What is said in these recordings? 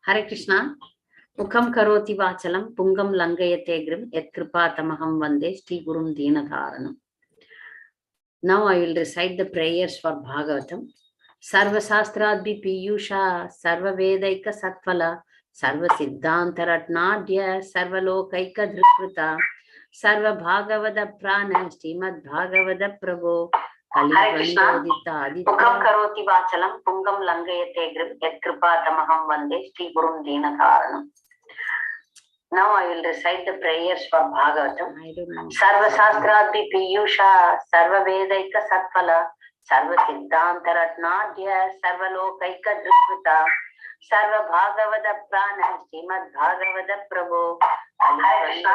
Hare Krishna. Mukham karoti vachalam pungam langayate grim yat kripatamaham vande Shri Gurum Deenadharanam. Now I will recite the prayers for Bhagavatam. Sarva Shastradbi Piyusha, Sarva Vedaika Satphala, Sarva Siddhanta Ratnadya, Sarva Lokaika Dhrikrita, Sarva Bhagavada Prana, Srimad Bhagavada Prabhu, Hare Krishna. Mukham karoti vachalam pungam langayate grim yat kripatamaham vande Shri Gurum Deenadharanam. Now I will recite the prayers for Bhagavatam. Sarva Shastradbi Piyusha, Sarva Vedaika Satphala, Sarva Siddhanta Ratnadya, Sarva Lokaika Dhrikrita, Sarva Bhagavada Prana, Srimad Bhagavada Prabhu, Hare Krishna.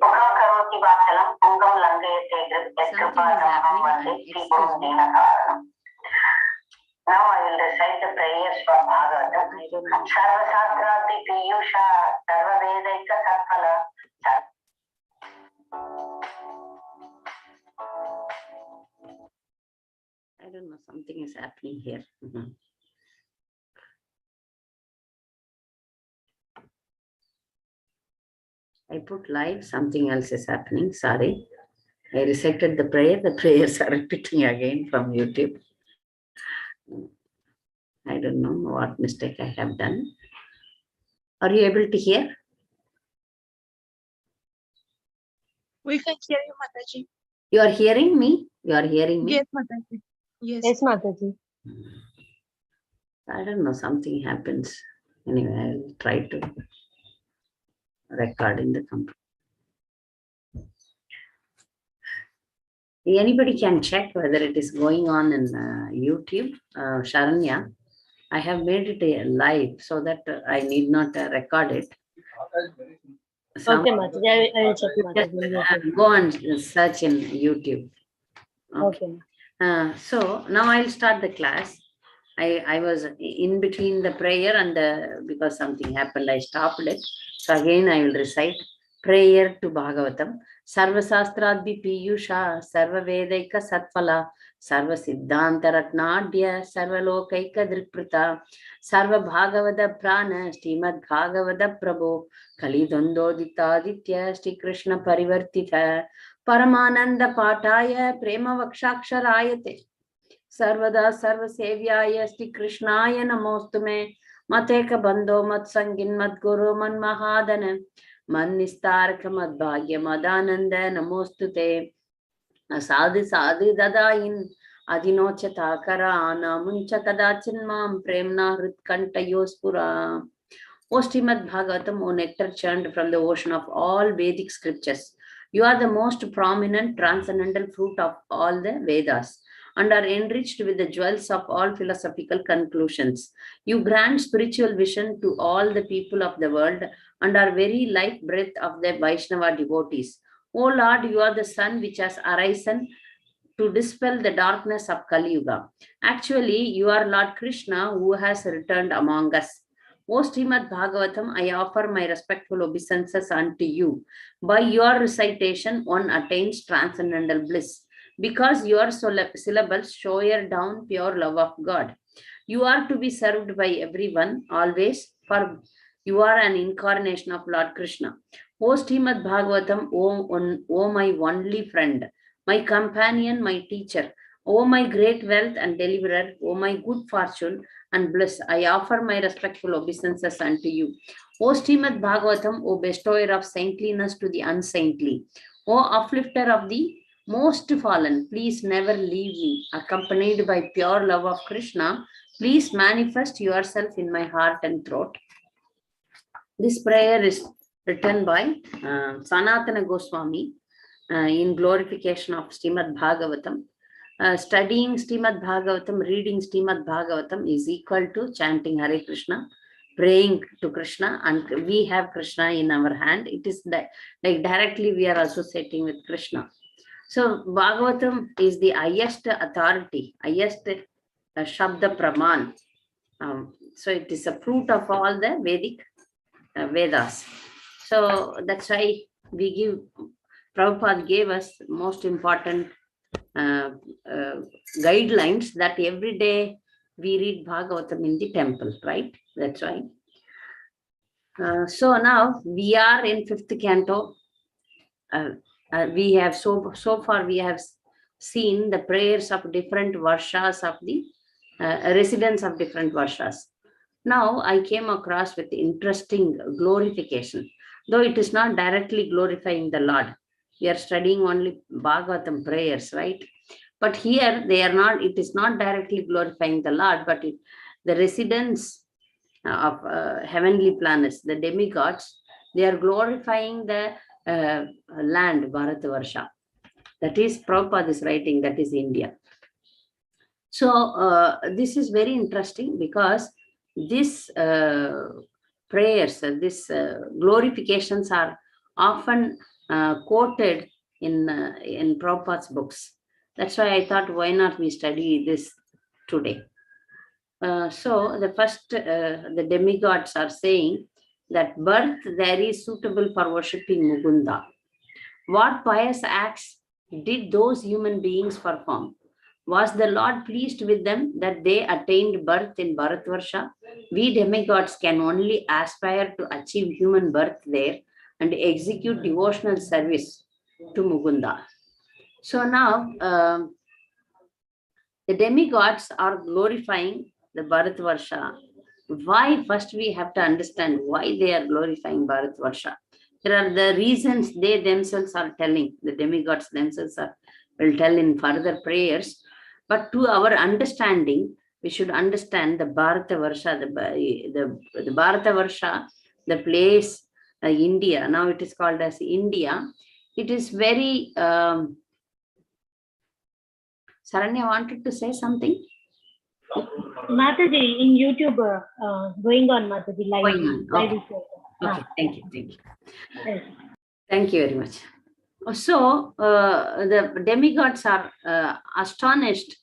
Mukham karoti vachalam pungam langayate grim yat kripatamaham vande Shri Gurum Deenadharanam. Now I will recite the prayers for Bhagavatam. Sarva Shastradbi Piyusha, Sarva Vedaika Satphala. I don't know, something is happening here. I put live, something else is happening. Sorry. I recited the prayer. The prayers are repeating again from YouTube. I don't know what mistake I have done. Are you able to hear? We can hear you, Mataji. You are hearing me? You are hearing me? Yes, Mataji. Yes. Yes, Mataji. I don't know, something happens. Anyway, I'll try to record in the computer. Anybody can check whether it is going on in YouTube. Sharanya, I have made it live so that I need not record it. Okay, Mataji. I will check Mataji. Go and search in YouTube. Okay. So now I'll start the class. I was in between the prayer and because something happened, I stopped it. So again, I will recite prayer to Bhagavatam. Sarva Shastradbi Piyusha, Sarva Vedaika Satphala, Sarva Siddhanta Ratnadya, Sarva Lokaika Dhrikrita, Sarva Bhagavada Prana, Srimad Bhagavada Prabhu, Kalidondodita Aditya, Shri Krishna Parivartita, Paramananda Pataya, Prema Vakshaksharayate, Sarvada Sarva Sevyaya, Shri Krishnaya Namostume, Mateka Bandho Mat Sangin Mat Guru Man Mahadana, Man Nistarka Mad Bhagya Madananda Namostute, Sadhi Sadhi Dadain, Adinochata Karana, Muncha Kadachin Mam, Premna Hritkanta Yospura. O Srimad Bhagavatam, O nectar churned from the ocean of all Vedic scriptures, you are the most prominent transcendental fruit of all the Vedas and are enriched with the jewels of all philosophical conclusions. You grant spiritual vision to all the people of the world and are very life breath of the Vaishnava devotees. O Lord, you are the sun which has arisen to dispel the darkness of Kali Yuga. Actually, you are Lord Krishna who has returned among us. O Srimad Bhagavatam, I offer my respectful obeisances unto you. By your recitation, one attains transcendental bliss, because your syllables shower down pure love of God. You are to be served by everyone, always, for you are an incarnation of Lord Krishna. O Srimad Bhagavatam, O my only friend, my companion, my teacher, O my great wealth and deliverer, O my good fortune and bliss, I offer my respectful obeisances unto you. O Srimad Bhagavatam, O bestower of saintliness to the unsaintly, O uplifter of the most fallen, please never leave me. Accompanied by pure love of Krishna, please manifest yourself in my heart and throat. This prayer is written by Sanatana Goswami in glorification of Srimad Bhagavatam. Studying Srimad Bhagavatam, reading Srimad Bhagavatam is equal to chanting Hare Krishna, praying to Krishna, and we have Krishna in our hand. It is like directly we are associating with Krishna. So Bhagavatam is the highest authority, highest Shabda Praman. So it is a fruit of all the Vedic Vedas. So that's why Prabhupada gave us most important guidelines that every day we read Bhagavatam in the temple, right? That's why. So now we are in fifth canto. We have so far we have seen the prayers of different varshas of the residents of different varshas. Now I came across with interesting glorification, though it is not directly glorifying the Lord. We are studying only Bhagavatam prayers, right? But here they are not. It is not directly glorifying the Lord, but the residents of heavenly planets, the demigods, they are glorifying the land, Bharata Varsha. That is Prabhupada is writing, that is India. So this is very interesting because this prayers, this glorifications are often quoted in Prabhupada's books. That's why I thought, why not we study this today? So the first, the demigods are saying that birth there is suitable for worshipping Mukunda. What pious acts did those human beings perform? Was the Lord pleased with them that they attained birth in Bharatvarsha? We demigods can only aspire to achieve human birth there and execute devotional service to Mukunda. So now the demigods are glorifying the Bharatvarsha. Why? First, we have to understand why they are glorifying Bharatvarsha. There are the reasons they themselves are telling, the demigods themselves will tell in further prayers. But to our understanding, we should understand the Bharatavarsha, the Bharatavarsha, the place, India. Now it is called as India. It is very. Saranya wanted to say something. Mataji, in YouTube, going on, Mataji, live. Going on. Okay. Okay, thank you. Yes. Thank you very much. So the demigods are astonished.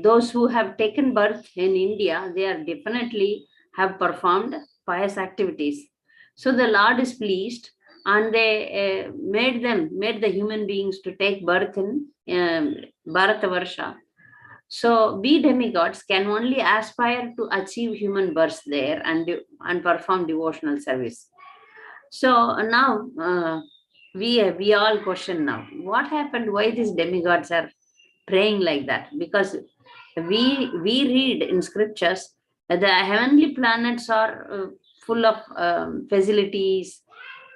Those who have taken birth in India, they are definitely have performed pious activities. So the Lord is pleased, and they made the human beings to take birth in Bharatavarsha. So we demigods can only aspire to achieve human birth there and perform devotional service. So now we all question now, what happened? Why these demigods are praying like that? Because we read in scriptures that the heavenly planets are full of facilities,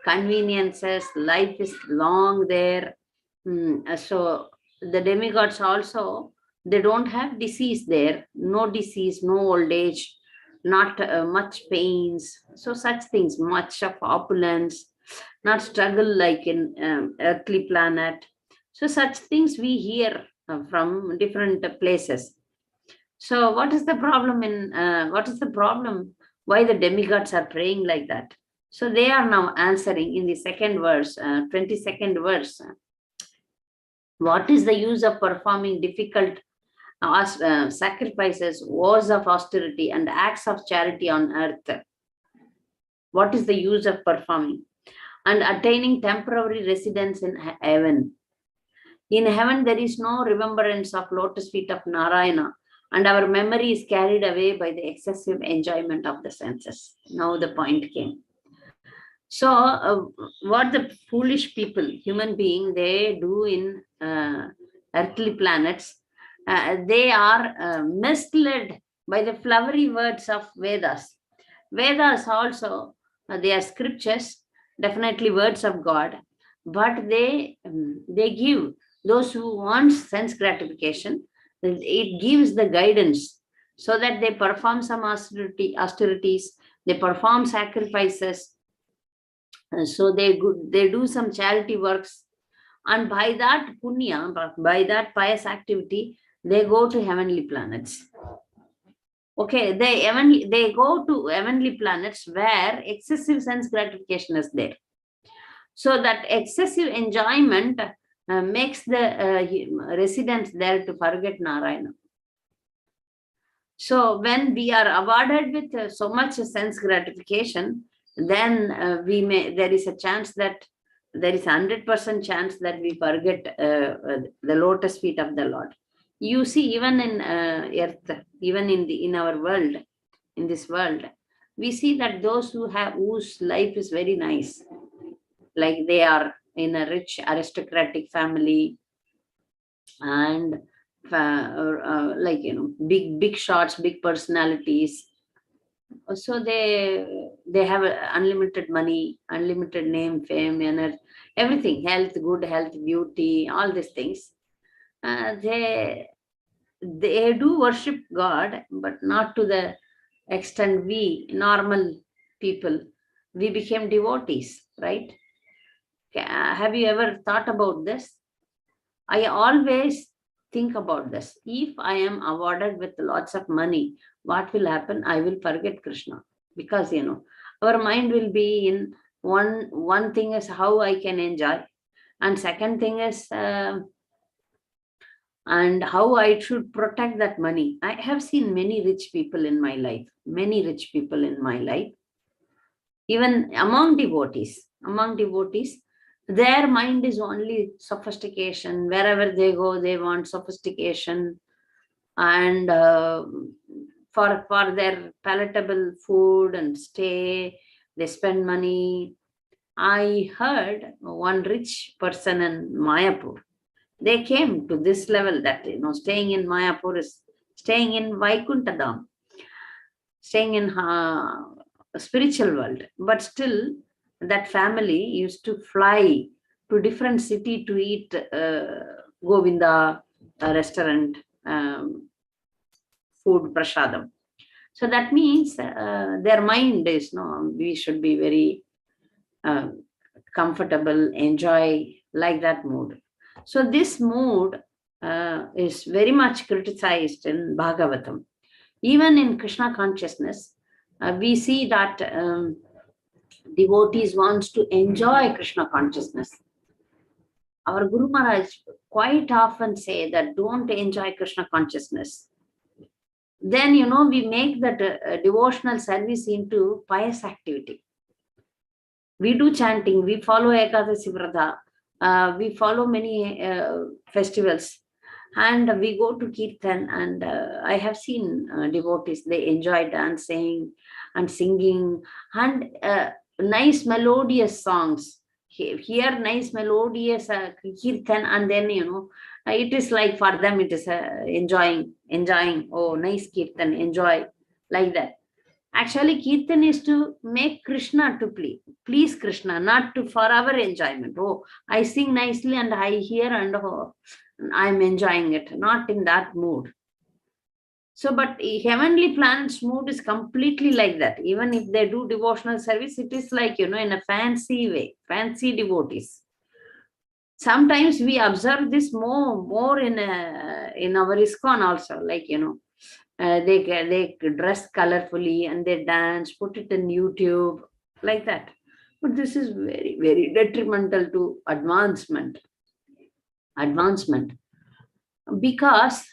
conveniences, life is long there. So the demigods also, they don't have disease there, no disease, no old age, not much pains, so such things, much of opulence, not struggle like in earthly planet. So such things we hear from different places. So what is the problem why the demigods are praying like that? So they are now answering in the second verse, 22nd verse. What is the use of performing difficult sacrifices, wars of austerity, and acts of charity on earth? What is the use of performing and attaining temporary residence in heaven? In heaven, there is no remembrance of lotus feet of Narayana, and our memory is carried away by the excessive enjoyment of the senses. Now the point came. So what the foolish people, human being, they do in earthly planets, they are misled by the flowery words of Vedas. Vedas also, they are scriptures, definitely words of God, but they give those who want sense gratification, it gives the guidance so that they perform some austerities, they perform sacrifices, so they do some charity works, and by that punya, by that pious activity, they go to heavenly planets. Okay, they go to heavenly planets where excessive sense gratification is there. So that excessive enjoyment makes the residents there to forget Narayana. So when we are awarded with so much sense gratification, then there is a chance that there is 100% chance that we forget the lotus feet of the Lord. You see, even in earth, even in our world, in this world, we see that those whose life is very nice, like they are in a rich aristocratic family, and like, big shots, big personalities. So they have unlimited money, unlimited name, fame, energy, everything, health, good health, beauty, all these things. They do worship God, but not to the extent we normal people, we became devotees, right? Have you ever thought about this? I always think about this. If I am awarded with lots of money, what will happen? I will forget Krishna, because our mind will be in one thing is how I can enjoy, and second thing is and how I should protect that money. I have seen many rich people in my life, many rich people in my life, even among devotees, their mind is only sophistication. Wherever they go, they want sophistication, and for their palatable food and stay, they spend money. I heard one rich person in Mayapur. They came to this level that staying in Mayapur is staying in Vaikuntadam, staying in spiritual world, but still that family used to fly to different city to eat Govinda restaurant food prasadam. So that means their mind is we should be very uh, comfortable, enjoy, like that mood. So this mood is very much criticized in Bhagavatam. Even in Krishna consciousness, we see that devotees wants to enjoy Krishna consciousness. Our Guru Maharaj quite often say that don't enjoy Krishna consciousness. Then, we make that devotional service into pious activity. We do chanting, we follow Ekadasi Vrata, we follow many festivals, and we go to Kirtan. And I have seen devotees, they enjoy dancing and singing, and nice melodious songs. Hear nice melodious Kirtan, and then, it is like for them, it is enjoying, oh, nice Kirtan, enjoy, like that. Actually, Kirtan is to make Krishna to please Krishna, not to for our enjoyment. Oh, I sing nicely and I hear, and oh, I'm enjoying it. Not in that mood. So, but heavenly planet's mood is completely like that. Even if they do devotional service, it is like, in a fancy way, fancy devotees. Sometimes we observe this more in our ISKCON also, like, they dress colorfully and they dance, put it in YouTube, like that. But this is very, very detrimental to advancement, because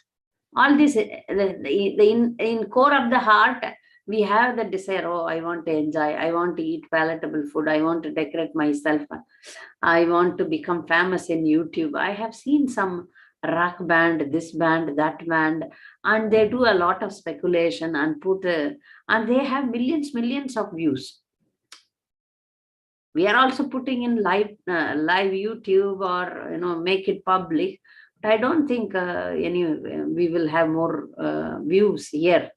all this, in core of the heart, we have the desire, oh, I want to enjoy, I want to eat palatable food, I want to decorate myself, I want to become famous in YouTube. I have seen some rock band, this band, that band, and they do a lot of speculation and and they have millions of views. We are also putting in live YouTube, or make it public. But I don't think we will have more views here,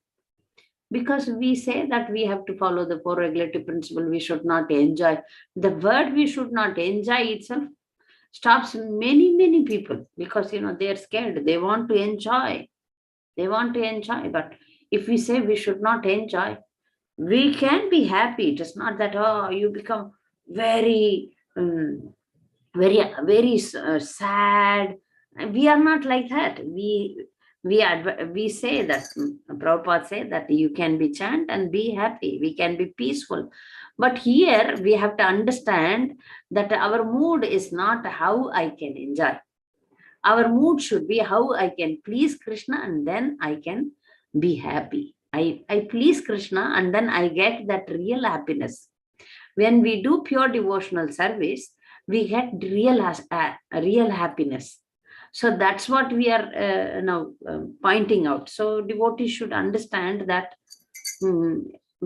because we say that we have to follow the four regulative principle. We should not enjoy. The word we should not enjoy itself stops many people, because they are scared. They want to enjoy. But if we say we should not enjoy, we can be happy. It is not that, oh, you become very sad. We are not like that. We say that, Prabhupada say that you can be chant and be happy, we can be peaceful. But here we have to understand that our mood is not how I can enjoy. Our mood should be how I can please Krishna, and then I can be happy. I please Krishna, and then I get that real happiness. When we do pure devotional service, we get real happiness. So that's what we are now pointing out. So devotees should understand that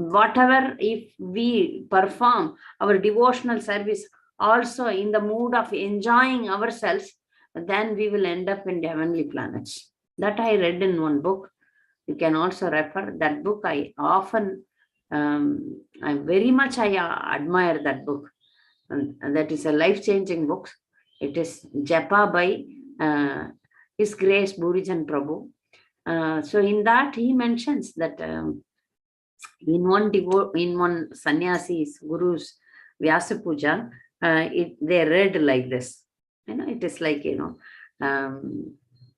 whatever, if we perform our devotional service also in the mood of enjoying ourselves, then we will end up in the heavenly planets. That I read in one book. You can also refer that book. I often, I very much, I admire that book. And that is a life-changing book. It is Japa by His Grace Burijan Prabhu. So in that he mentions that in one sannyasi's guru's Vyasa Puja, they read like this. It is like,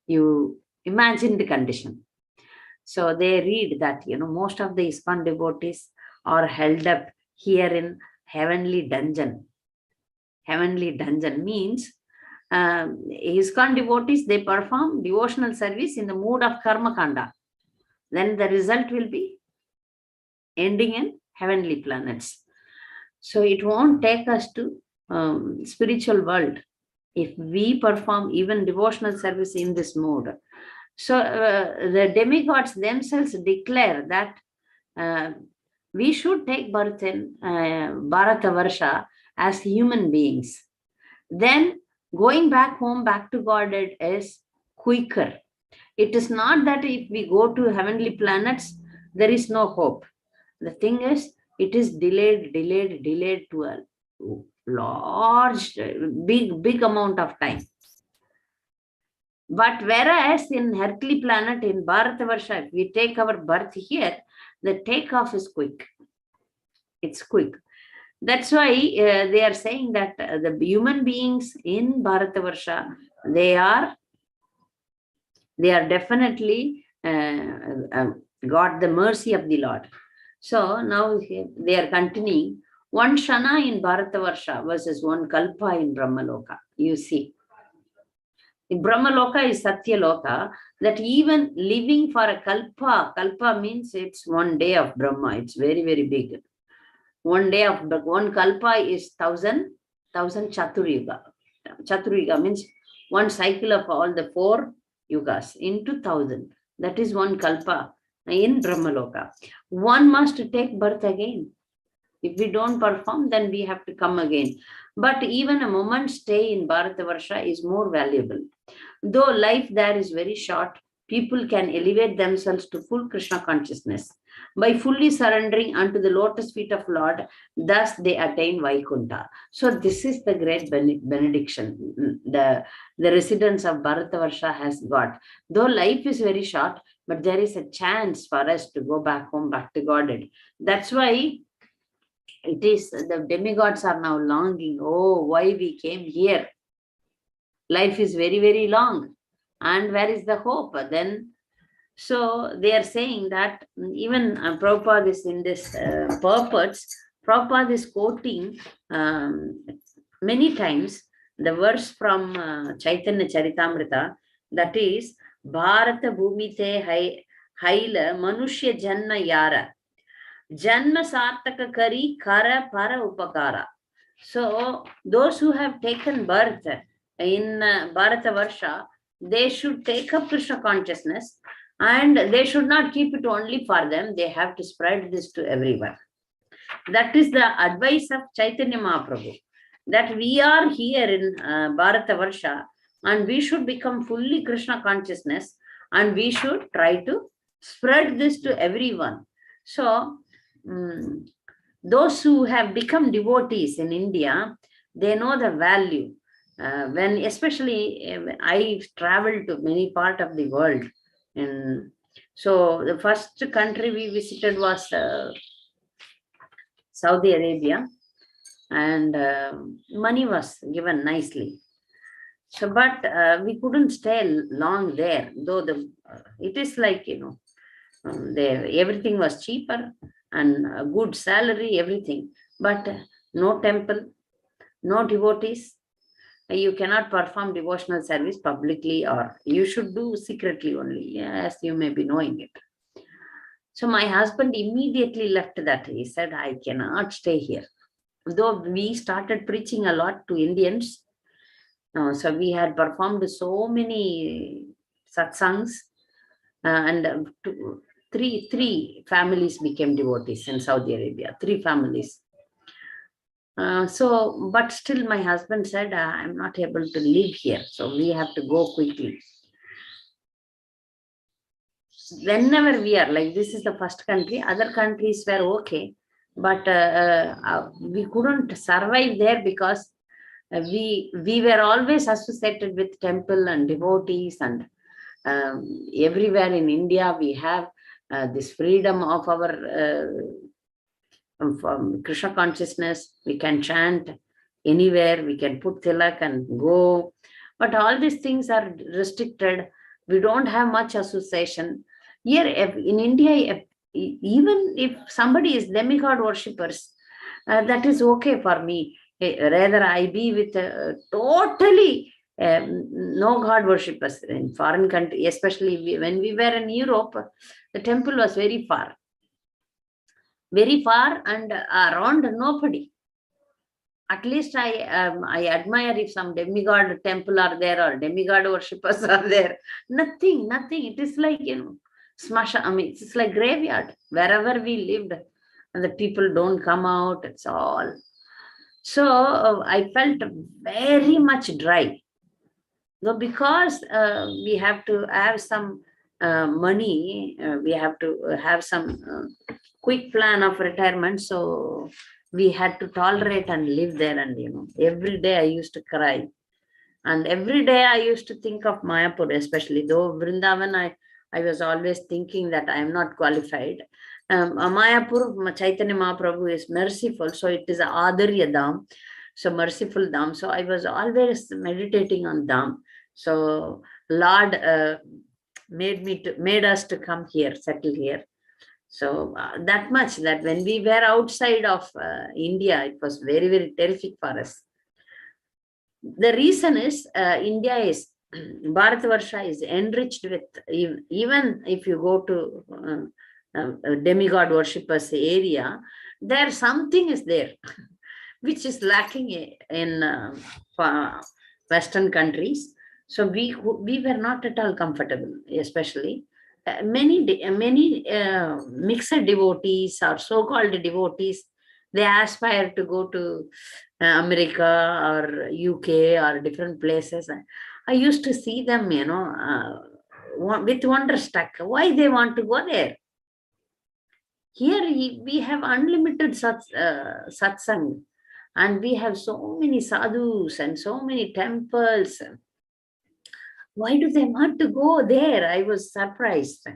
you imagine the condition. So they read that, most of the ISKCON devotees are held up here in heavenly dungeon. Heavenly dungeon means ISKCON devotees, they perform devotional service in the mood of karma kanda. Then the result will be ending in heavenly planets. So it won't take us to spiritual world if we perform even devotional service in this mode. So the demigods themselves declare that we should take birth in Bharata Varsha as human beings. Then going back home, back to God, it is quicker. It is not that if we go to heavenly planets, there is no hope. The thing is, it is delayed to a large, big amount of time. But whereas in earthly planet, in Bharata Varsha, if we take our birth here, the takeoff is quick. It's quick. That's why they are saying that the human beings in Bharata Varsha, they are definitely got the mercy of the Lord. So now they are continuing. One Shana in Bharata Varsha versus one Kalpa in Brahmaloka. You see. In Brahmaloka is Satya Loka, that even living for a Kalpa means it's 1 day of Brahma. It's very, very big. 1 day of one Kalpa is 1,000 Chaturyuga. Chaturyuga means one cycle of all the 4 yugas into 1,000. That is one Kalpa in Brahmaloka. One must take birth again. If we don't perform, then we have to come again. But even a moment's stay in Bharata Varsha is more valuable. Though life there is very short, people can elevate themselves to full Krishna consciousness. By fully surrendering unto the lotus feet of Lord, thus they attain Vaikunta. So this is the great benediction the residents of Bharata Varsha has got. Though life is very short, but there is a chance for us to go back home, back to Godhead. That's why it is the demigods are now longing. Oh, why we came here? Life is very, very long. And where is the hope? Then, so they are saying that even Prabhupada is in this purports, Prabhupada is quoting many times the verse from Chaitanya Charitamrita, that is, Bharata Bhumite Haila Manushya Janma Yara. Janma Sartaka Kari Kara Para Upakara. So those who have taken birth in Bharata Varsha, they should take up Krishna consciousness, and they should not keep it only for them. They have to spread this to everyone. That is the advice of Chaitanya Mahaprabhu, that we are here in Bharata Varsha, and we should become fully Krishna consciousness, and we should try to spread this to everyone. So those who have become devotees in India, they know the value. When especially I traveled to many parts of the world, and so the first country we visited was Saudi Arabia, and money was given nicely. So, but we couldn't stay long there, though it is like, there everything was cheaper and a good salary, everything, but no temple, no devotees. You cannot perform devotional service publicly, or you should do secretly only, as you may be knowing it. So my husband immediately left that. He said, I cannot stay here. Though we started preaching a lot to Indians, so we had performed so many satsangs, and three families became devotees in Saudi Arabia. 3 families. But still my husband said, I'm not able to live here. So we have to go quickly. Whenever we are, like, this is the first country, other countries were okay. But we couldn't survive there because we were always associated with temple and devotees, and everywhere in India we have this freedom of our from Krishna consciousness. We can chant anywhere, we can put tilak and go, but all these things are restricted. We don't have much association here in India. Even if somebody is demigod worshippers, that is okay for me. Rather, I be with totally no god worshippers in foreign country, especially when we were in Europe. The temple was very far, and around nobody. At least I admire if some demigod temple are there or demigod worshippers are there. Nothing. It is like, smash. I mean, it's like graveyard wherever we lived, and the people don't come out. It's all. So I felt very much dry. So because we have to have some money, we have to have some quick plan of retirement. So we had to tolerate and live there. And every day I used to cry, and every day I used to think of Mayapur, especially though Vrindavan, I was always thinking that I am not qualified. Mayapur, Chaitanya Mahaprabhu is merciful, so it is a Adarya Dham, so merciful Dham. So I was always meditating on Dham. So Lord made us to come here, settle here. So that much, that when we were outside of India, it was very, very terrific for us. The reason is India is Bharat Varsha is enriched with, even if you go to demigod worshippers area, there something is there which is lacking in Western countries. So we were not at all comfortable, especially many mixed devotees or so-called devotees. They aspire to go to America or UK or different places. I used to see them, with wonderstruck. Why they want to go there? Here we have unlimited satsang, and we have so many sadhus and so many temples. Why do they want to go there? I was surprised.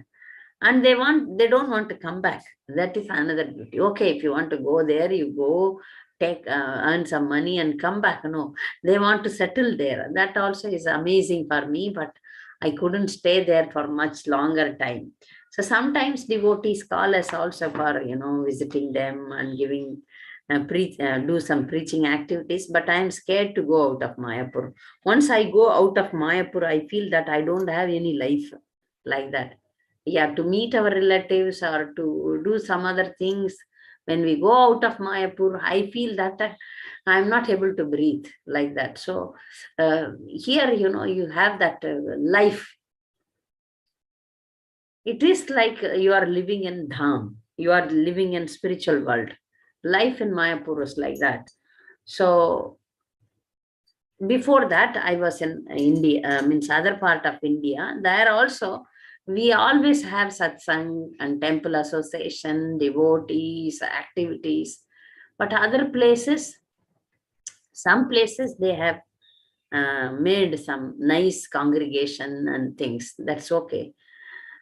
And they don't want to come back. That is another beauty. Okay, if you want to go there, you go, earn some money and come back. No, they want to settle there. That also is amazing for me, but I couldn't stay there for much longer time. So sometimes devotees call us also for, visiting them and giving do some preaching activities, but I am scared to go out of Mayapur. Once I go out of Mayapur, I feel that I don't have any life like that. Yeah, to meet our relatives or to do some other things. When we go out of Mayapur, I feel that I'm not able to breathe like that. So here, you have that life. It is like you are living in Dham. You are living in spiritual world. Life in Mayapur is like that. So before that, I was in India, means other part of India. There also, we always have satsang and temple association, devotees, activities. But other places, some places they have made some nice congregation and things. That's okay.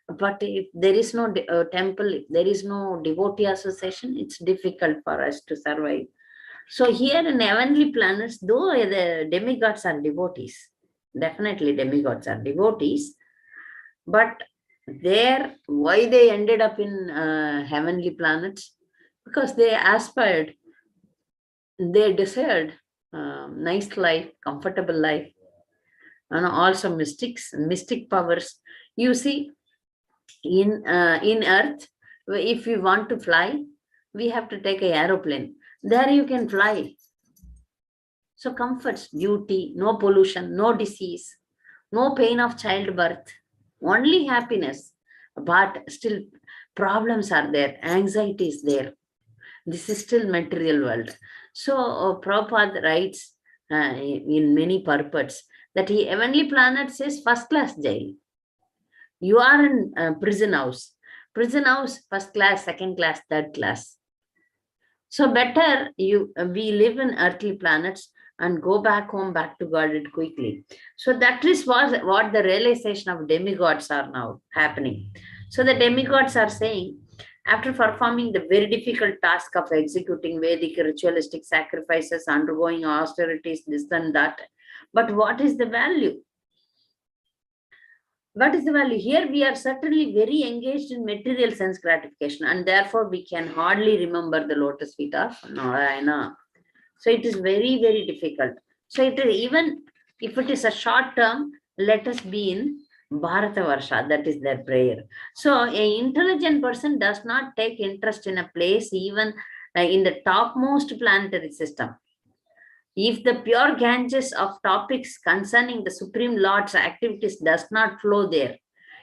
But if there is no temple, if there is no devotee association, it's difficult for us to survive. So here in heavenly planets, though the demigods are devotees, definitely demigods are devotees, but why they ended up in heavenly planets? Because they aspired, they desired nice life, comfortable life, and also mystic powers. You see, in Earth, if we want to fly, we have to take an aeroplane. There you can fly. So comforts, beauty, no pollution, no disease, no pain of childbirth, only happiness. But still, problems are there, anxiety is there. This is still material world. So Prabhupada writes in many purports that he heavenly planet says first class jail. You are in prison house. Prison house, first class, second class, third class. So better we live in earthly planets and go back home, back to God quickly. So that is what the realization of demigods are now happening. So the demigods are saying, after performing the very difficult task of executing Vedic ritualistic sacrifices, undergoing austerities, this and that, but what is the value? What is the value? Here we are certainly very engaged in material sense gratification, and therefore we can hardly remember the lotus feet of Narayana. So it is very, very difficult. So it is, even if it is a short term, let us be in Bharata Varsha, that is their prayer. So an intelligent person does not take interest in a place even in the topmost planetary system. If the pure Ganges of topics concerning the Supreme Lord's activities does not flow there,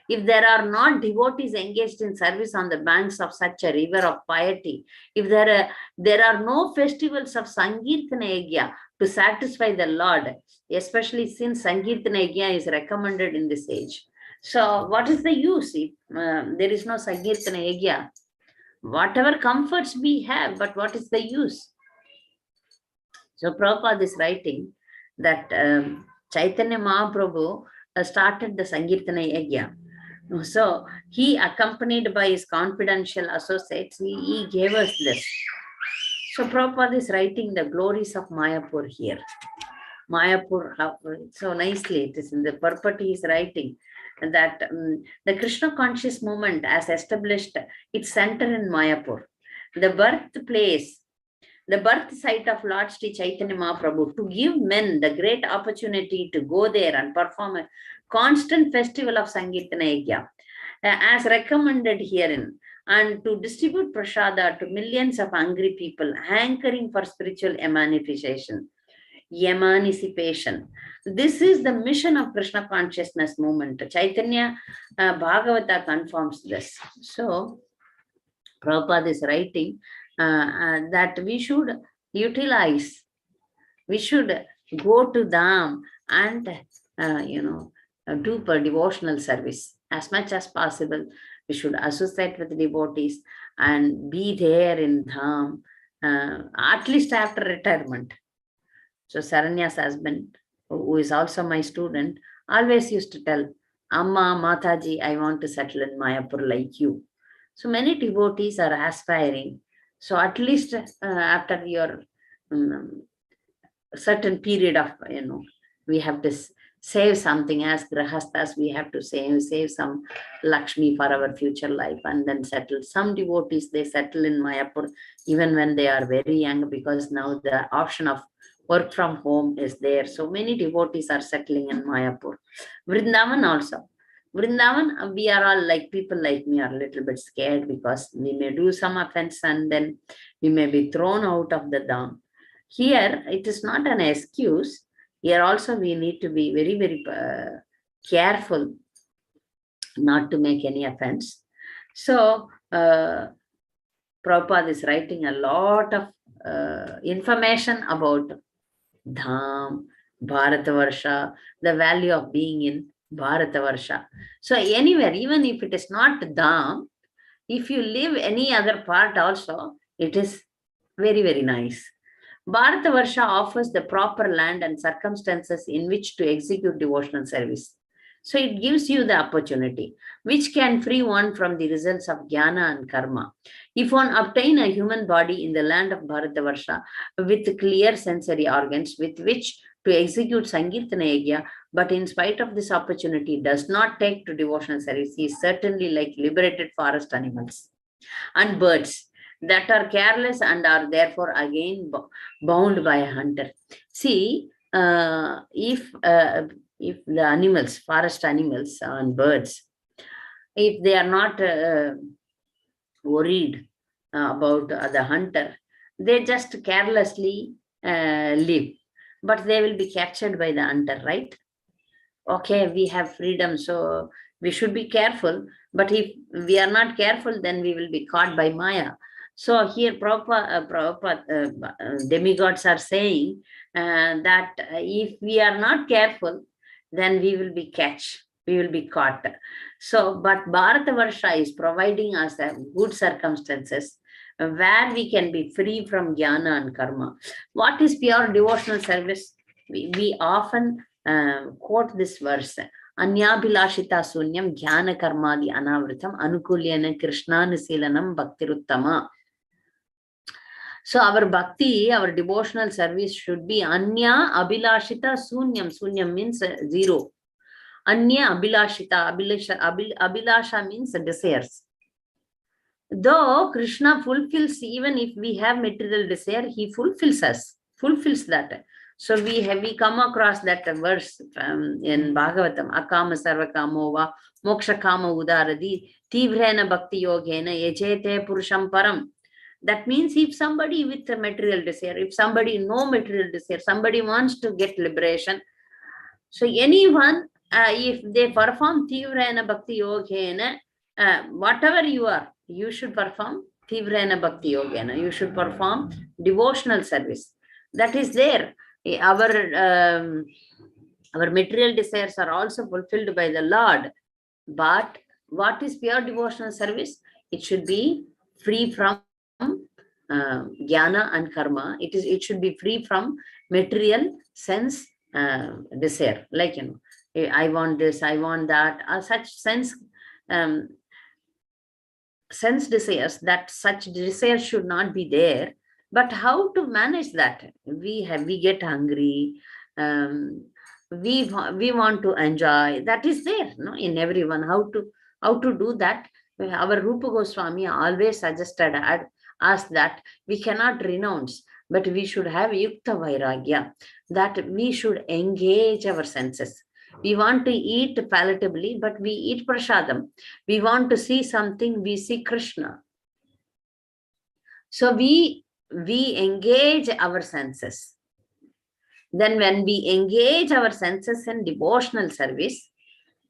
if there are not devotees engaged in service on the banks of such a river of piety, if there are no festivals of Sankirtana Yajna to satisfy the Lord, especially since Sankirtana Yajna is recommended in this age. So what is the use if there is no Sankirtana Yajna? Whatever comforts we have, but what is the use? So Prabhupada is writing that Chaitanya Mahaprabhu started the Sankirtana Yajna. So he, accompanied by his confidential associates, he gave us this. So Prabhupada is writing the glories of Mayapur here. Mayapur, so nicely it is in the purport he is writing that the Krishna conscious movement has established its center in Mayapur, the birthplace, the birth site of Lord Sri Chaitanya Mahaprabhu, to give men the great opportunity to go there and perform a constant festival of Sankirtana Yajna, as recommended herein, and to distribute prasada to millions of hungry people hankering for spiritual emancipation. This is the mission of Krishna consciousness movement. Chaitanya Bhagavata confirms this. So Prabhupada is writing that we should utilize, we should go to Dham and do devotional service as much as possible. We should associate with devotees and be there in Dham at least after retirement. So Saranya's husband, who is also my student, always used to tell, Amma, Mataji, I want to settle in Mayapur like you. So many devotees are aspiring. So at least after your certain period of, we have to save something as grahastas, we have to save some Lakshmi for our future life and then settle. Some devotees, they settle in Mayapur even when they are very young, because now the option of work from home is there. So many devotees are settling in Mayapur. Vrindavan also. Vrindavan, we are all like, people like me are a little bit scared because we may do some offense and then we may be thrown out of the Dham. Here, it is not an excuse. Here also we need to be very, very careful not to make any offense. So, Prabhupada is writing a lot of information about Dham, Bharata Varsha, the value of being in Bharata Varsha. So anywhere, even if it is not Dham, if you live any other part also, it is very, very nice. Bharata Varsha offers the proper land and circumstances in which to execute devotional service. So it gives you the opportunity, which can free one from the results of jnana and karma. If one obtain a human body in the land of Bharata Varsha with clear sensory organs with which to execute Sankirtana Yajna, but in spite of this opportunity does not take to devotional service, he is certainly like liberated forest animals and birds that are careless and are therefore again bound by a hunter. See, if the animals, forest animals and birds, if they are not worried about the hunter, they just carelessly live, but they will be captured by the hunter, right? Okay, we have freedom, so We should be careful, but if we are not careful, then we will be caught by Maya. So here demigods are saying that if we are not careful, then we will be we will be caught. So, but Bharata Varsha is providing us good circumstances where we can be free from jnana and karma. What is pure devotional service? We often quote this verse. Anyabhilashita sunyam jnana karmadi anavritam anukulyana krishnanasilanam bhaktiruttama. So our bhakti, our devotional service should be Anya Abhilashita Sunyam. Sunyam means zero. Anya Abhilashita. Abhilasha means desires. Though Krishna fulfills, even if we have material desire, he fulfills us, fulfills that. So we come across that verse in Bhagavatam, Akama Sarvakamova, Moksha Kama Udaradi, Tivrena Bhakti Yogena, Ejete Purusham Param. That means if somebody with a material desire, if somebody no material desire, somebody wants to get liberation, so anyone, if they perform Tivrena Bhakti Yogena, whatever you are, you should perform Tivrena Bhakti Yogena. You should perform devotional service. That is there. Our material desires are also fulfilled by the Lord. But what is pure devotional service? It should be free from jnana and karma. It should be free from material sense desire. Like, I want this, I want that. Such sense desires, that such desires should not be there. But how to manage that? We get hungry. We want to enjoy. That is there, no, in everyone. How to do that? Our Rupa Goswami always suggested us that we cannot renounce, but we should have yukta vairagya, that we should engage our senses. We want to eat palatably, but we eat prasadam. We want to see something, we see Krishna. So we engage our senses. Then when we engage our senses in devotional service,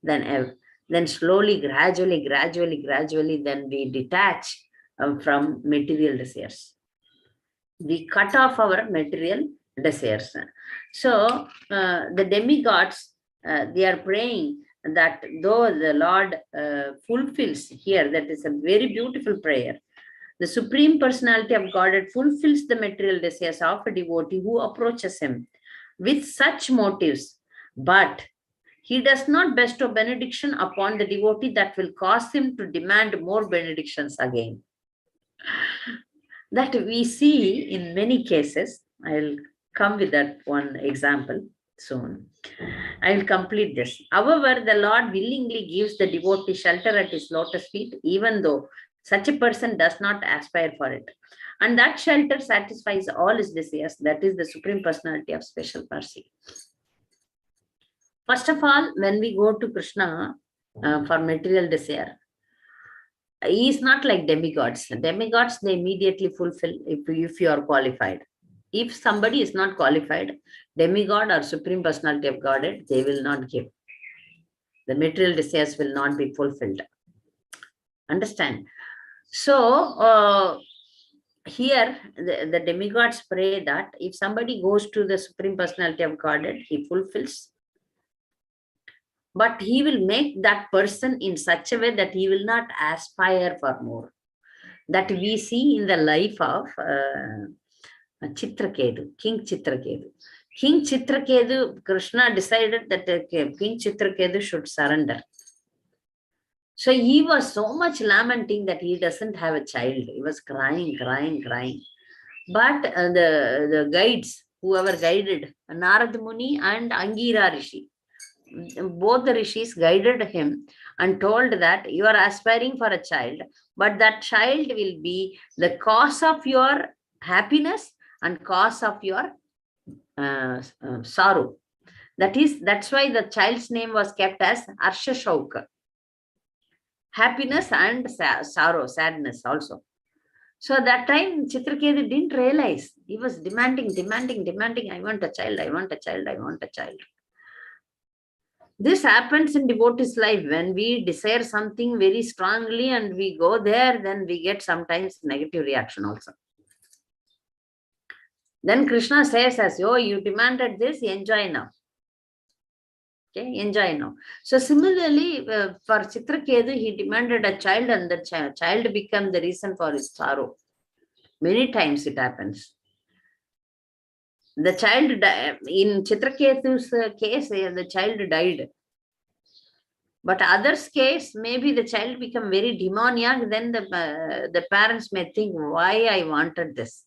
then slowly, gradually, then we detach from material desires. We cut off our material desires. So the demigods, they are praying that though the Lord fulfills here, that is a very beautiful prayer. The Supreme Personality of Godhead fulfills the material desires of a devotee who approaches him with such motives, but he does not bestow benediction upon the devotee that will cause him to demand more benedictions again. That we see in many cases. I'll come with that one example soon. I will complete this. However, the Lord willingly gives the devotee shelter at his lotus feet, even though such a person does not aspire for it. And that shelter satisfies all his desires. That is the Supreme Personality of Special Mercy. First of all, when we go to Krishna for material desire, he is not like demigods. Demigods, they immediately fulfill if you are qualified. If somebody is not qualified, demigod or Supreme Personality of Godhead, they will not give. The material desires will not be fulfilled. Understand? So here the demigods pray that if somebody goes to the Supreme Personality of Godhead, he fulfills. But he will make that person in such a way that he will not aspire for more. That we see in the life of Chitraketu, King Chitraketu. King Chitraketu, Krishna decided that King Chitraketu should surrender. So he was so much lamenting that he doesn't have a child. He was crying. But the guides, whoever guided, Narad Muni and Angira Rishi, both the rishis guided him and told that you are aspiring for a child, but that child will be the cause of your happiness and cause of your sorrow. That's why the child's name was kept as Arsha Shauka. Happiness and sorrow, sadness also. So that time Chitraketu didn't realize. He was demanding. I want a child. This happens in devotee's life. When we desire something very strongly and we go there, then we get sometimes negative reaction also. Then Krishna says as, oh, you demanded this, enjoy now. Okay, enjoy now. So similarly, for Chitraketu, he demanded a child and the child became the reason for his sorrow. Many times it happens. The child, in Chitraketu's case, the child died. But others' case, maybe the child become very demoniac, then the parents may think, why I wanted this?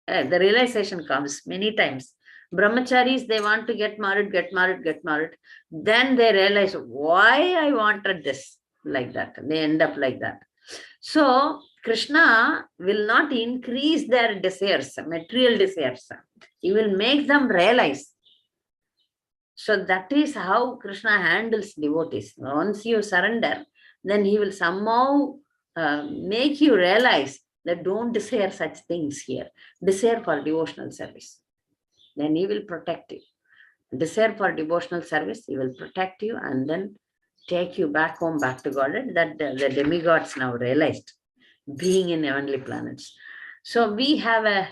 The realization comes many times. Brahmacharis, they want to get married. Then they realize, why I wanted this? Like that. They end up like that. So, Krishna will not increase their desires, material desires. He will make them realize. So that is how Krishna handles devotees. Once you surrender, then he will somehow make you realize that don't desire such things here. Desire for devotional service. Then he will protect you. Desire for devotional service, he will protect you and then take you back home, back to Godhead. That the demigods now realized, being in heavenly planets. So we have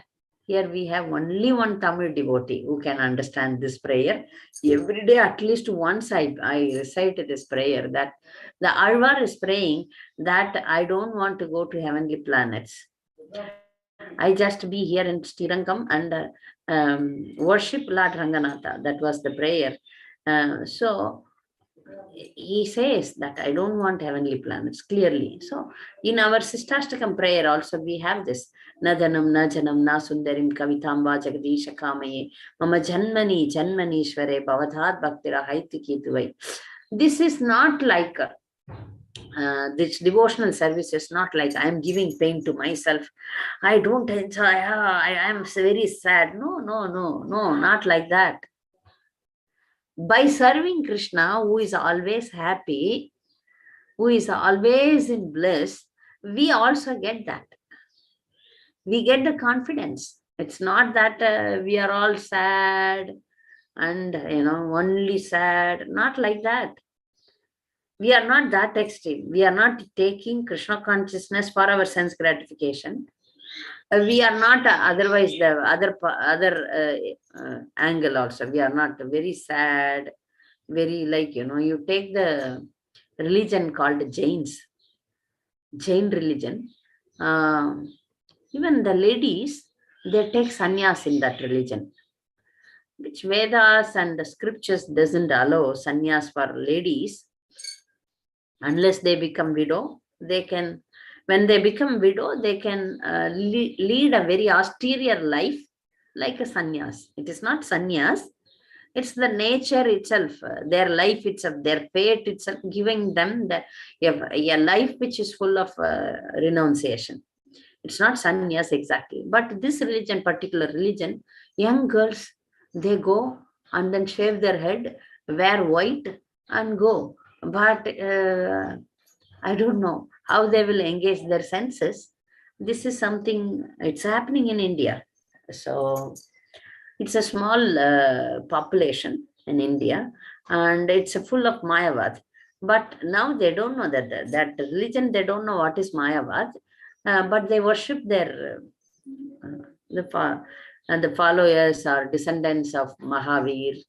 here we have only one Tamil devotee who can understand this prayer. Every day, at least once I recite this prayer, that the Alvar is praying that I don't want to go to heavenly planets. I just be here in Srirangam and worship Lord Ranganatha. That was the prayer. So he says that I don't want heavenly planets, clearly. So in our Sistashtakam prayer also we have this. Nadanam, Najanam, Nasundarim, Kavitamba, Jagadisha Kamaye, Mama Janmani, Janmanishware, Bhavadhat Bhaktira, Haitikituvai. This is not like this devotional service is not like I am giving pain to myself. I don't enjoy, I am very sad. No, not like that. By serving Krishna, who is always happy, who is always in bliss, we also get that. We get the confidence. It's not that we are all sad and, only sad. Not like that. We are not that extreme. We are not taking Krishna consciousness for our sense gratification. We are not otherwise the other angle also. We are not very sad, very like, you take the religion called Jains, Jain religion. Even the ladies, they take sannyas in that religion, which Vedas and the scriptures doesn't allow sannyas for ladies. Unless they become widow, they can, when they become widow, they can lead a very austere life like a sannyas. It is not sannyas, it's the nature itself, their life itself, their fate itself, giving them a life which is full of renunciation. It's not sannyas exactly, but this religion, particular religion, young girls, they go and then shave their head, wear white and go. But I don't know how they will engage their senses. This is something, it's happening in India. So it's a small population in India and it's full of Mayavad. But now they don't know that religion, they don't know what is Mayavad, but they worship their, the followers or descendants of Mahavir.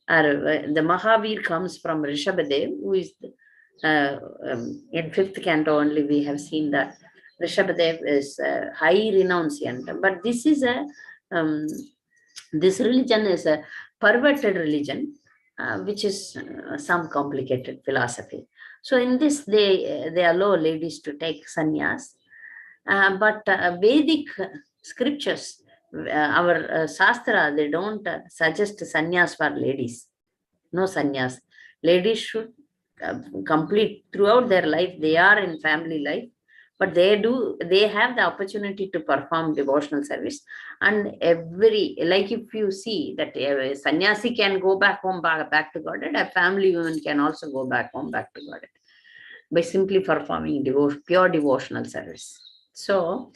The Mahavir comes from Rishabhadev, who is in 5th canto only we have seen that Rishabhadev is a high renunciant. But this is this religion is a perverted religion, which is some complicated philosophy. So in this, they allow ladies to take sannyas, but Vedic scriptures, our Shastra, they don't suggest sannyas for ladies. No sannyas. Ladies should complete throughout their life. They are in family life, but they have the opportunity to perform devotional service. And like if you see that a sannyasi can go back home, back to Godhead, a family woman can also go back home, back to Godhead by simply performing pure devotional service. So,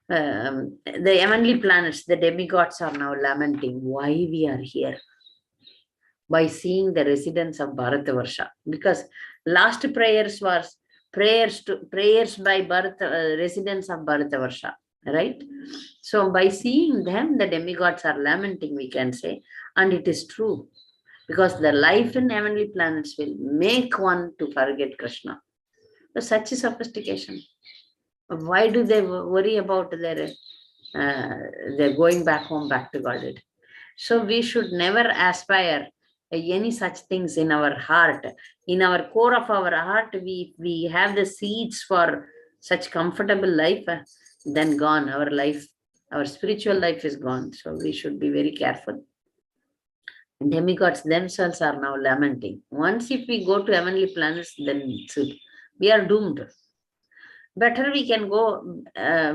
the heavenly planets, the demigods are now lamenting why we are here. by seeing the residents of Bharata Varsha. Because last prayers was prayers by residents of Bharata Varsha, right? So by seeing them, the demigods are lamenting, we can say, and it is true. Because the life in heavenly planets will make one to forget Krishna. So such a sophistication. Why do they worry about their going back home, back to Godhead? So we should never aspire any such things in our heart. In our core of our heart, we have the seeds for such comfortable life, then gone. Our life, our spiritual life is gone. So we should be very careful. Demigods themselves are now lamenting. Once if we go to heavenly planets, then we are doomed. Better we can go,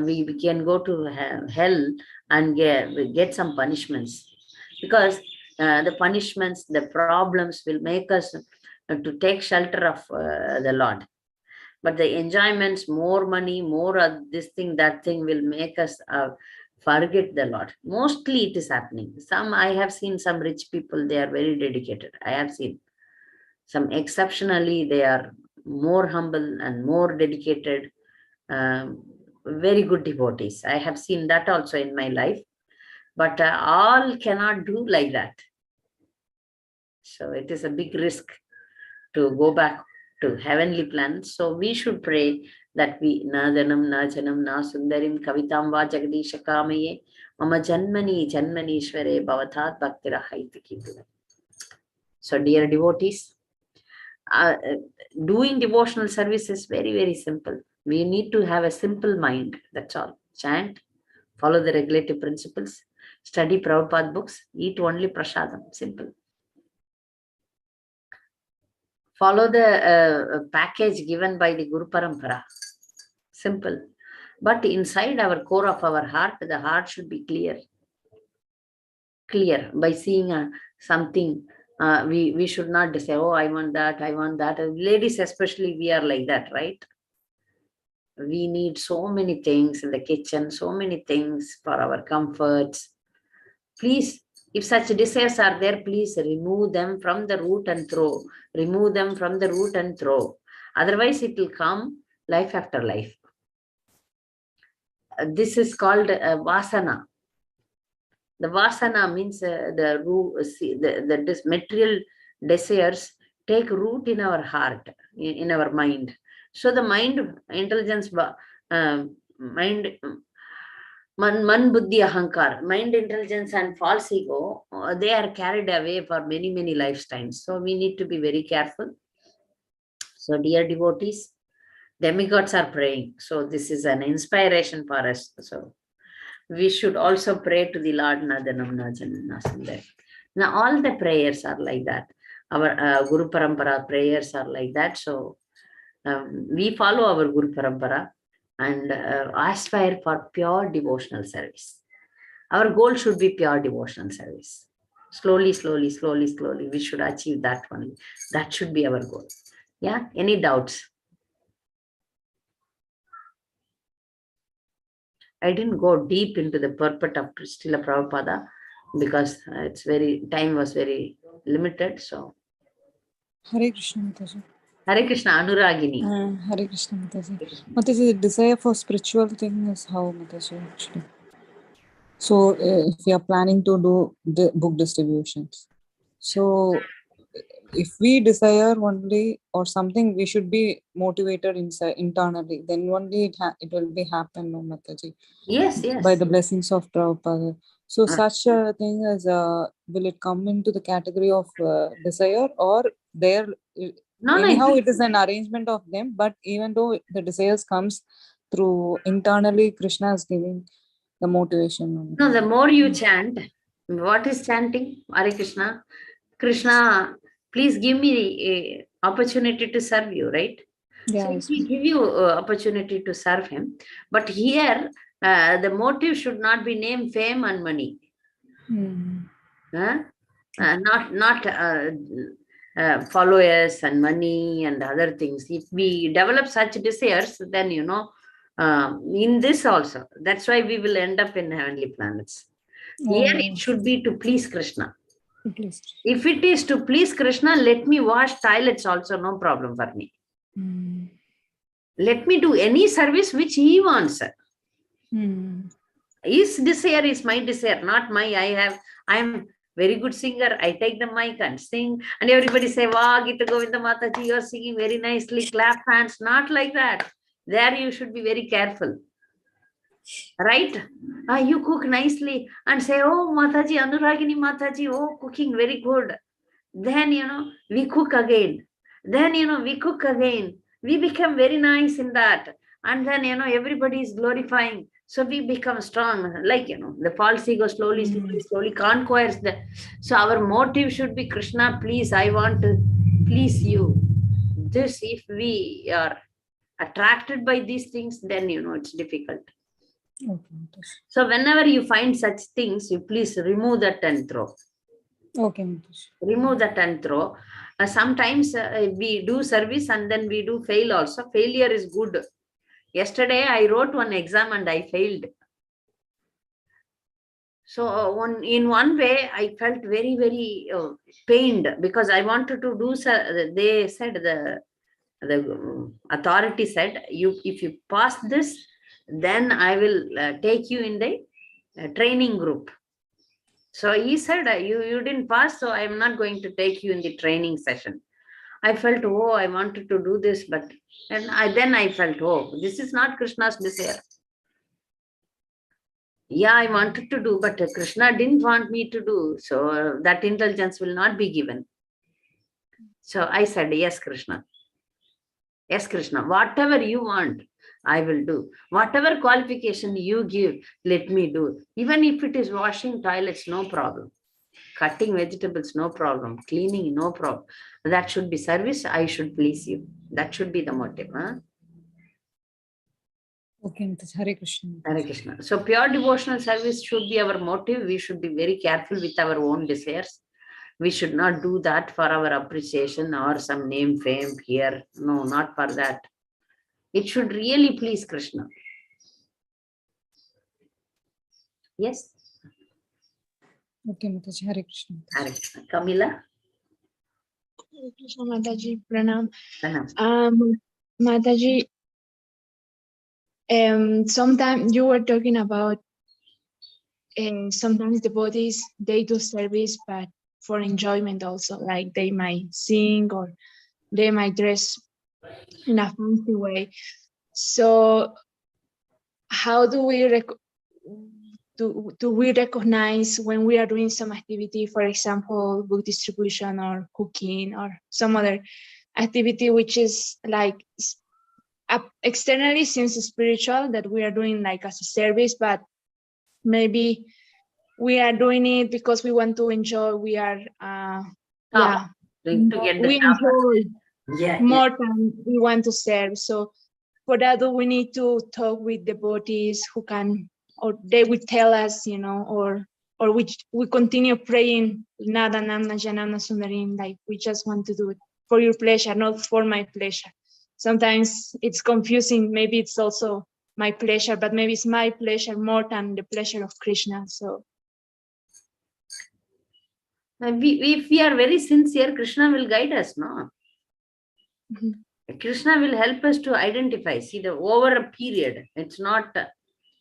we can go to hell and get some punishments, because the punishments, the problems will make us to take shelter of the Lord. But the enjoyments, more money, more this thing, that thing will make us forget the Lord. Mostly it is happening. I have seen some rich people, they are very dedicated. I have seen some exceptionally, they are more humble and more dedicated, very good devotees. I have seen that also in my life. But all cannot do like that. So it is a big risk to go back to heavenly plans. So we should pray that we nadanam na janam na sundarim kavitam va jagadisha kamaye mama janmani janmanishware bhavathat bhaktirahaitiki. So dear devotees, doing devotional service is very, very simple. We need to have a simple mind. That's all. Chant, follow the regulative principles, study Prabhupada books, eat only prasadam. Simple. Follow the package given by the Guru Parampara. Simple. But inside our core of our heart, the heart should be clear. Clear. By seeing something, we should not say, oh, I want that, I want that. Ladies especially, we are like that, right? We need so many things in the kitchen, so many things for our comforts. Please, if such desires are there, please remove them from the root and throw. Remove them from the root and throw. Otherwise, it will come life after life. This is called vasana. The vasana means the root, this material desires take root in our heart, in our mind. So the mind, intelligence, mind, man buddhi ahankar, mind, intelligence and false ego, they are carried away for many, many lifetimes. So we need to be very careful. So dear devotees, demigods are praying. So this is an inspiration for us. So we should also pray to the Lord Nadanam Najanam. Now all the prayers are like that. Our Guru Parampara prayers are like that. So we follow our Guru Parampara and aspire for pure devotional service. Our goal should be pure devotional service. Slowly, slowly, slowly, slowly, we should achieve that one. That should be our goal. Yeah, any doubts? I didn't go deep into the purport of Srila Prabhupada because time was very limited. So Hare Krishna Mataji. Hare Krishna, Anuragini. Hare Krishna Mataji. Mataji, the desire for spiritual thing is how, Mataji, actually? So if we are planning to do the book distributions, so if we desire only or something, we should be motivated internally. Then only it will be happen, no, Mataji. Yes, yes. By the blessings of Prabhupada. So such a thing as will it come into the category of desire, or there? Anyhow, it is an arrangement of them. But even though the desires comes through internally, Krishna is giving the motivation. No, the more you chant, what is chanting? Hare Krishna, Krishna, please give me the opportunity to serve you, right? Yes. So he give you opportunity to serve him. But here, the motive should not be name, fame and money. Not followers and money and other things. If we develop such desires, then, in this also, that's why we will end up in heavenly planets. Here it should be to please Krishna. Please. If it is to please Krishna, let me wash toilets also, no problem for me. Hmm. Let me do any service which he wants. Hmm. His desire is my desire, not my. I am very good singer. I take the mic and sing, and everybody say, "Wow, Gita Govinda Mataji, you are singing very nicely. Clap hands." Not like that. There you should be very careful, right? You cook nicely and say, "Oh, Mataji, Anuragini Mataji, oh, cooking very good." Then we cook again. Then we cook again. We become very nice in that, and then everybody is glorifying. So we become strong. Like the false ego slowly, slowly, slowly conquers the. So our motive should be Krishna. Please, I want to please you. This, if we are attracted by these things, then it's difficult. Okay, Mataji. So whenever you find such things, you please remove that and throw. Okay, Mataji. Remove that and throw. Sometimes we do service and then we do fail also. Failure is good. Yesterday I wrote one exam and I failed. So in one way I felt very, very pained because I wanted to do. They said the authority said, if you pass this, then I will take you in the training group. So he said, you didn't pass, so I'm not going to take you in the training session. I felt, oh, I wanted to do this, but then I felt, oh, this is not Krishna's desire. Yeah, I wanted to do, but Krishna didn't want me to do. So that intelligence will not be given. So I said, yes, Krishna. Yes, Krishna, whatever you want, I will do. Whatever qualification you give, let me do. Even if it is washing toilets, no problem. Cutting vegetables, no problem. Cleaning, no problem. That should be service. I should please you. That should be the motive. Huh? Okay, Mataji. Hare Krishna. Hare Krishna. So pure devotional service should be our motive. We should be very careful with our own desires. We should not do that for our appreciation or some name, fame here. No, not for that. It should really please Krishna. Yes. Okay, Mataji. Hare Krishna. Hare Krishna. Kamila? Hare Krishna Mataji, pranam. Pranam. Mataji, sometimes you were talking about sometimes devotees, they do service, but for enjoyment also, like they might sing or they might dress in a fancy way. So how do we do we recognize when we are doing some activity, for example, book distribution or cooking or some other activity which is like externally seems spiritual, that we are doing like as a service, but maybe we are doing it because we want to enjoy. We are To get the we enjoy more than we want to serve. So for that, we need to talk with devotees who can, or they will tell us, or which we continue praying Nada Namna Janamna Sundarim, like we just want to do it for your pleasure, not for my pleasure. Sometimes it's confusing. Maybe it's also my pleasure, but maybe it's my pleasure more than the pleasure of Krishna. So if we are very sincere, Krishna will guide us, no? Krishna will help us to identify. See, over a period, it's not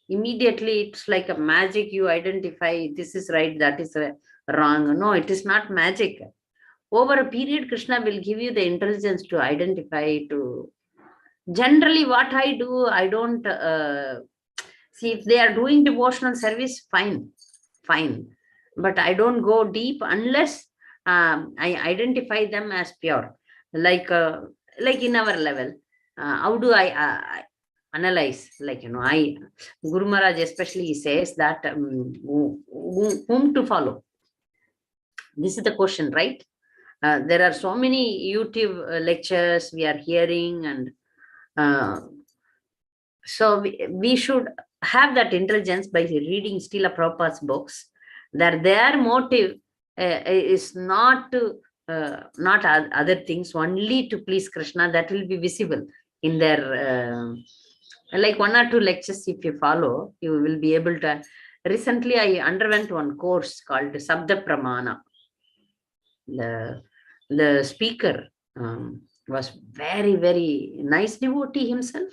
immediately, it's like a magic. You identify this is right, that is wrong. No, it is not magic. Over a period, Krishna will give you the intelligence to identify. To generally, what I do, I don't see if they are doing devotional service, fine. But I don't go deep unless I identify them as pure. Like in our level, how do I analyze? Like Guru Maharaj especially says that whom to follow. This is the question, right? There are so many YouTube lectures we are hearing, and so we should have that intelligence by reading Srila Prabhupada's books, that their motive is not to not other things, only to please Krishna. That will be visible in their like 1 or 2 lectures. If you follow, you will be able to. Recently I underwent one course called Sabda Pramana. the speaker was very, very nice devotee himself,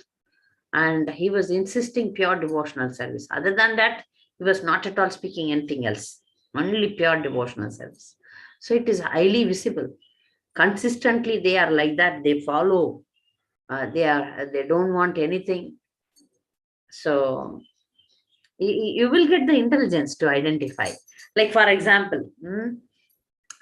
and he was insisting pure devotional service. Other than that, he was not at all speaking anything else, only pure devotional service. So it is highly visible. Consistently, they are like that. They follow. They don't want anything. So you will get the intelligence to identify. Like for example,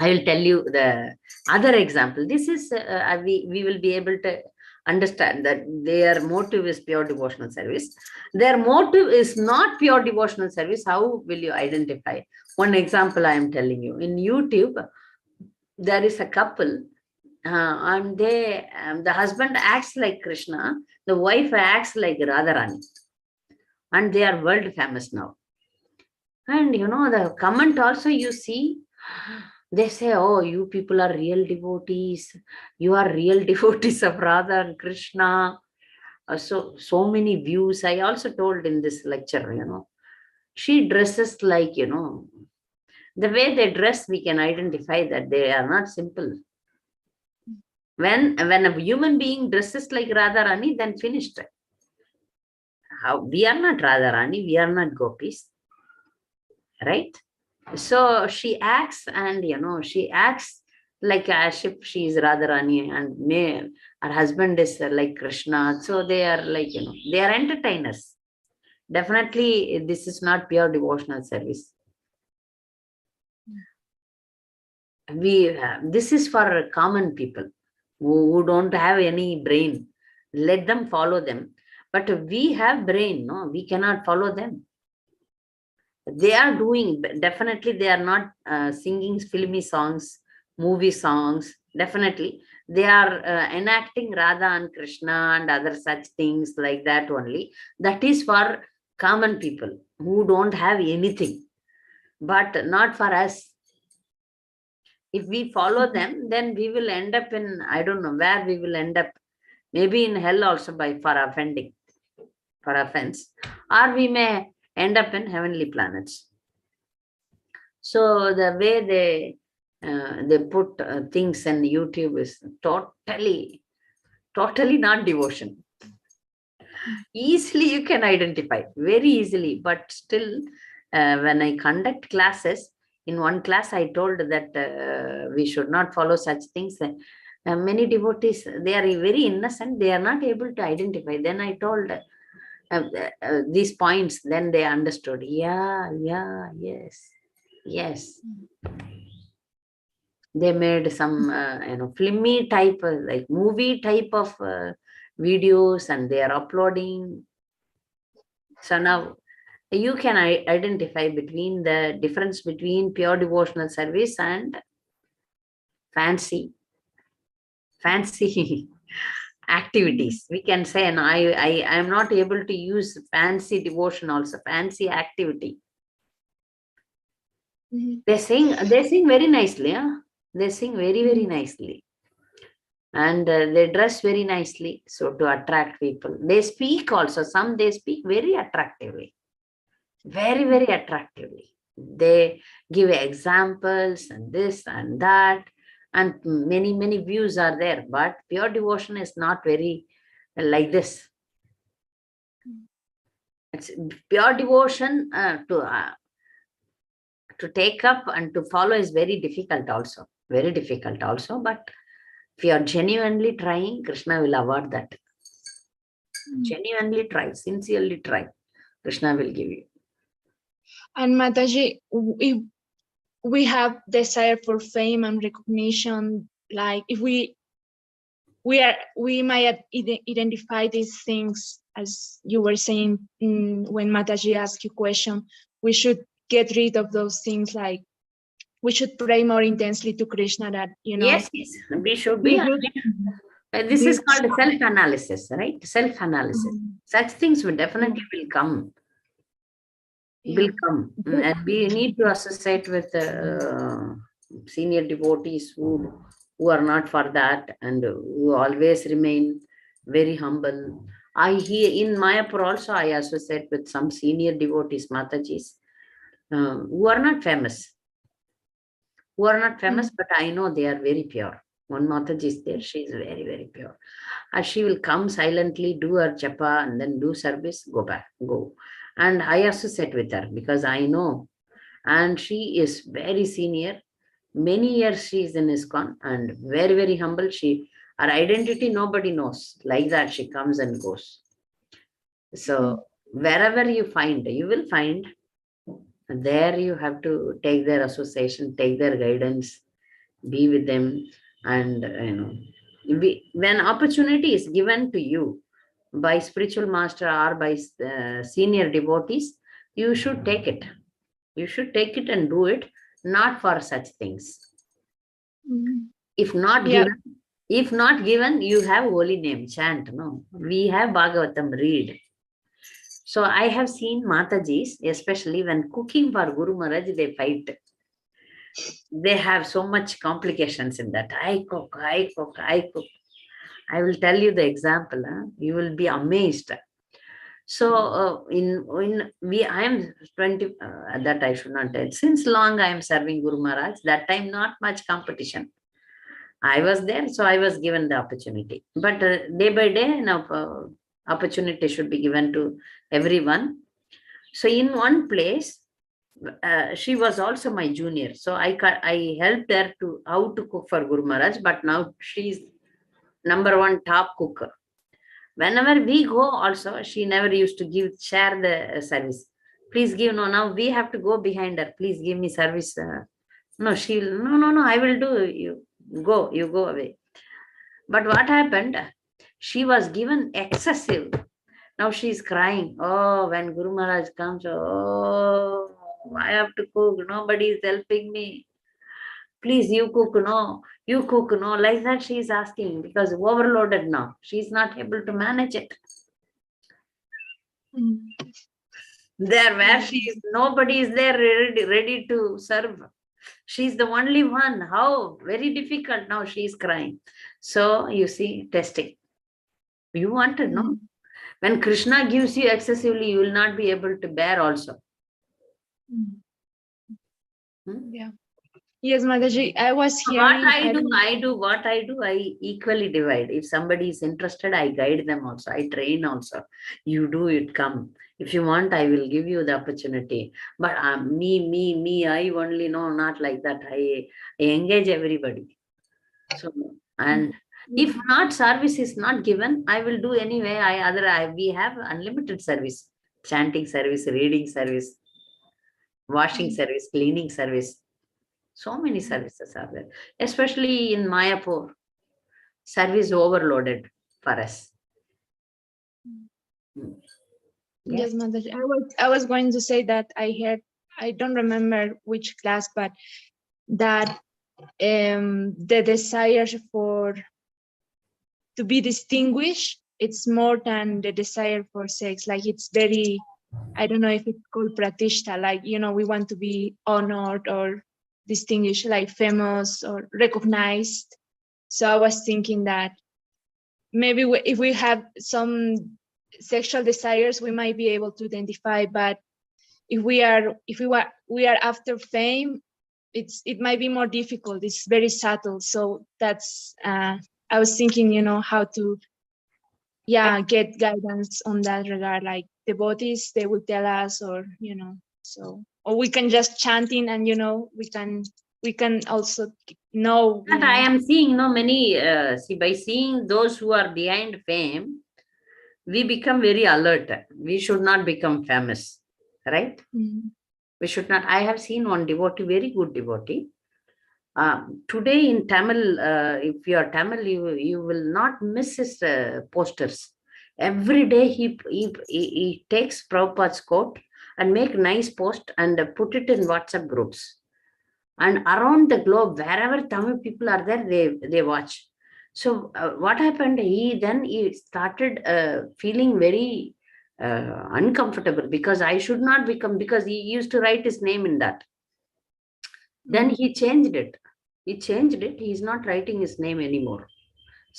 I will tell you the other example. This is we will be able to understand that their motive is pure devotional service. Their motive is not pure devotional service. How will you identify? One example I am telling you. In YouTube, there is a couple, and the husband acts like Krishna, the wife acts like Radharani, and they are world famous now. And the comment also you see, they say, oh, you people are real devotees. You are real devotees of Radha and Krishna. So many views. I also told in this lecture, she dresses like, the way they dress, we can identify that they are not simple. When a human being dresses like Radharani, then finished. We are not Radharani, we are not gopis, right? So she acts, and she acts like as if she is Radharani, and her husband is like Krishna. So they are like, they are entertainers. Definitely, this is not pure devotional service. This is for common people who don't have any brain. Let them follow them. But we have brain, no, we cannot follow them. They are doing, definitely they are not singing filmy songs, movie songs. Definitely they are enacting Radha and Krishna and other such things like that only. That is for common people who don't have anything, but not for us. If we follow them, then we will end up in, I don't know where we will end up, maybe in hell also for offense, or we may end up in heavenly planets. So the way they put things in YouTube is totally not devotion. Easily you can identify, very easily. But still, when I conduct classes, in one class I told that we should not follow such things. Many devotees, they are very innocent, they are not able to identify. Then I told these points, then they understood. Yes. They made some filmy type, like movie type of videos, and they are uploading. So now you can identify between the difference between pure devotional service and fancy activities. We can say, and I am not able to use fancy devotion also, fancy activity. They sing very nicely. They sing very, very nicely. And they dress very nicely, so to attract people. They speak also. Some they speak very attractively. Very, very attractively. They give examples and this and that. And many, many views are there. But pure devotion is not very like this. It's pure devotion to take up and to follow is very difficult also. Very difficult also. But if you are genuinely trying, Krishna will award that. Genuinely try, sincerely try. Krishna will give you. And Mataji, if we have desire for fame and recognition, like if we might identify these things, as you were saying when Mataji asked you question, we should get rid of those things, like we should pray more intensely to Krishna, that Yes, we should be. This is called self-analysis, right? Self-analysis. Such things will definitely will come. And we need to associate with senior devotees who are not for that, and who always remain very humble. I hear in Mayapur also, I associate with some senior devotees, Matajis, who are not famous, who are not famous, but I know they are very pure. One Mataji is there, she is very, very pure. And she will come silently, do her japa, and then do service, go back, go. And I associate with her because I know. And she is very senior. Many years she is in ISKCON and very, very humble. Her identity, nobody knows. Like that, she comes and goes. So wherever you find, you will find. There you have to take their association, take their guidance, be with them, and when opportunity is given to you by spiritual master or by senior devotees, you should take it. You should take it and do it, not for such things. If not given, you have holy name, chant. No, we have Bhagavatam, read. So I have seen Matajis, especially when cooking for Guru Maharaj, they fight. They have so much complications in that. I cook. I will tell you the example. You will be amazed. So I am 20. That I should not tell. Since long I am serving Guru Maharaj. That time not much competition. I was there, so I was given the opportunity. But day by day, now opportunity should be given to everyone. So in one place, she was also my junior. So I helped her to how to cook for Guru Maharaj. But now she's #1 top cooker. Whenever we go also, she never used to share the service. Please give, no, now we have to go behind her. Please give me service. No, no, I will do. You go away. But what happened? She was given excessive. Now she is crying. Oh, when Guru Maharaj comes, oh, I have to cook. Nobody is helping me. Please, you cook, no. You cook, no. Like that she is asking because overloaded now. She is not able to manage it. There where she is, nobody is there ready to serve. She's the only one. How very difficult. Now she is crying. So you see, testing. You wanted, no? When Krishna gives you excessively, you will not be able to bear also. Yeah. Yes, Mataji, I was hearing. What I do, I equally divide. If somebody is interested, I guide them also. I train also. You do it, come. If you want, I will give you the opportunity. But me, I only know, not like that. I engage everybody. So, and if not, service is not given, I will do anyway. We have unlimited service, chanting service, reading service, washing service, cleaning service. So many services are there, especially in Mayapur. Service overloaded for us. Yes, Mataji. I was going to say that I heard, I don't remember which class, but that the desire to be distinguished, it's more than the desire for sex. Like it's very, I don't know if it's called pratishta, like, we want to be honored or distinguished, like famous or recognized. So I was thinking that maybe if we have some sexual desires, we might be able to identify, but if we are after fame, it might be more difficult. It's very subtle. So that's I was thinking, how to get guidance on that regard, like devotees, they will tell us, or so, or we can just chanting and we can also know. And I am seeing many by seeing those who are behind fame, we become very alert. We should not become famous, right? We should not. I have seen one devotee, very good devotee. Today in Tamil, if you are Tamil, you will not miss his posters. Every day he takes Prabhupada's quote and make nice post and put it in WhatsApp groups. And around the globe, wherever Tamil people are there, they watch. So what happened? He started feeling very uncomfortable because I should not become, because he used to write his name in that. Then he changed it. He's not writing his name anymore.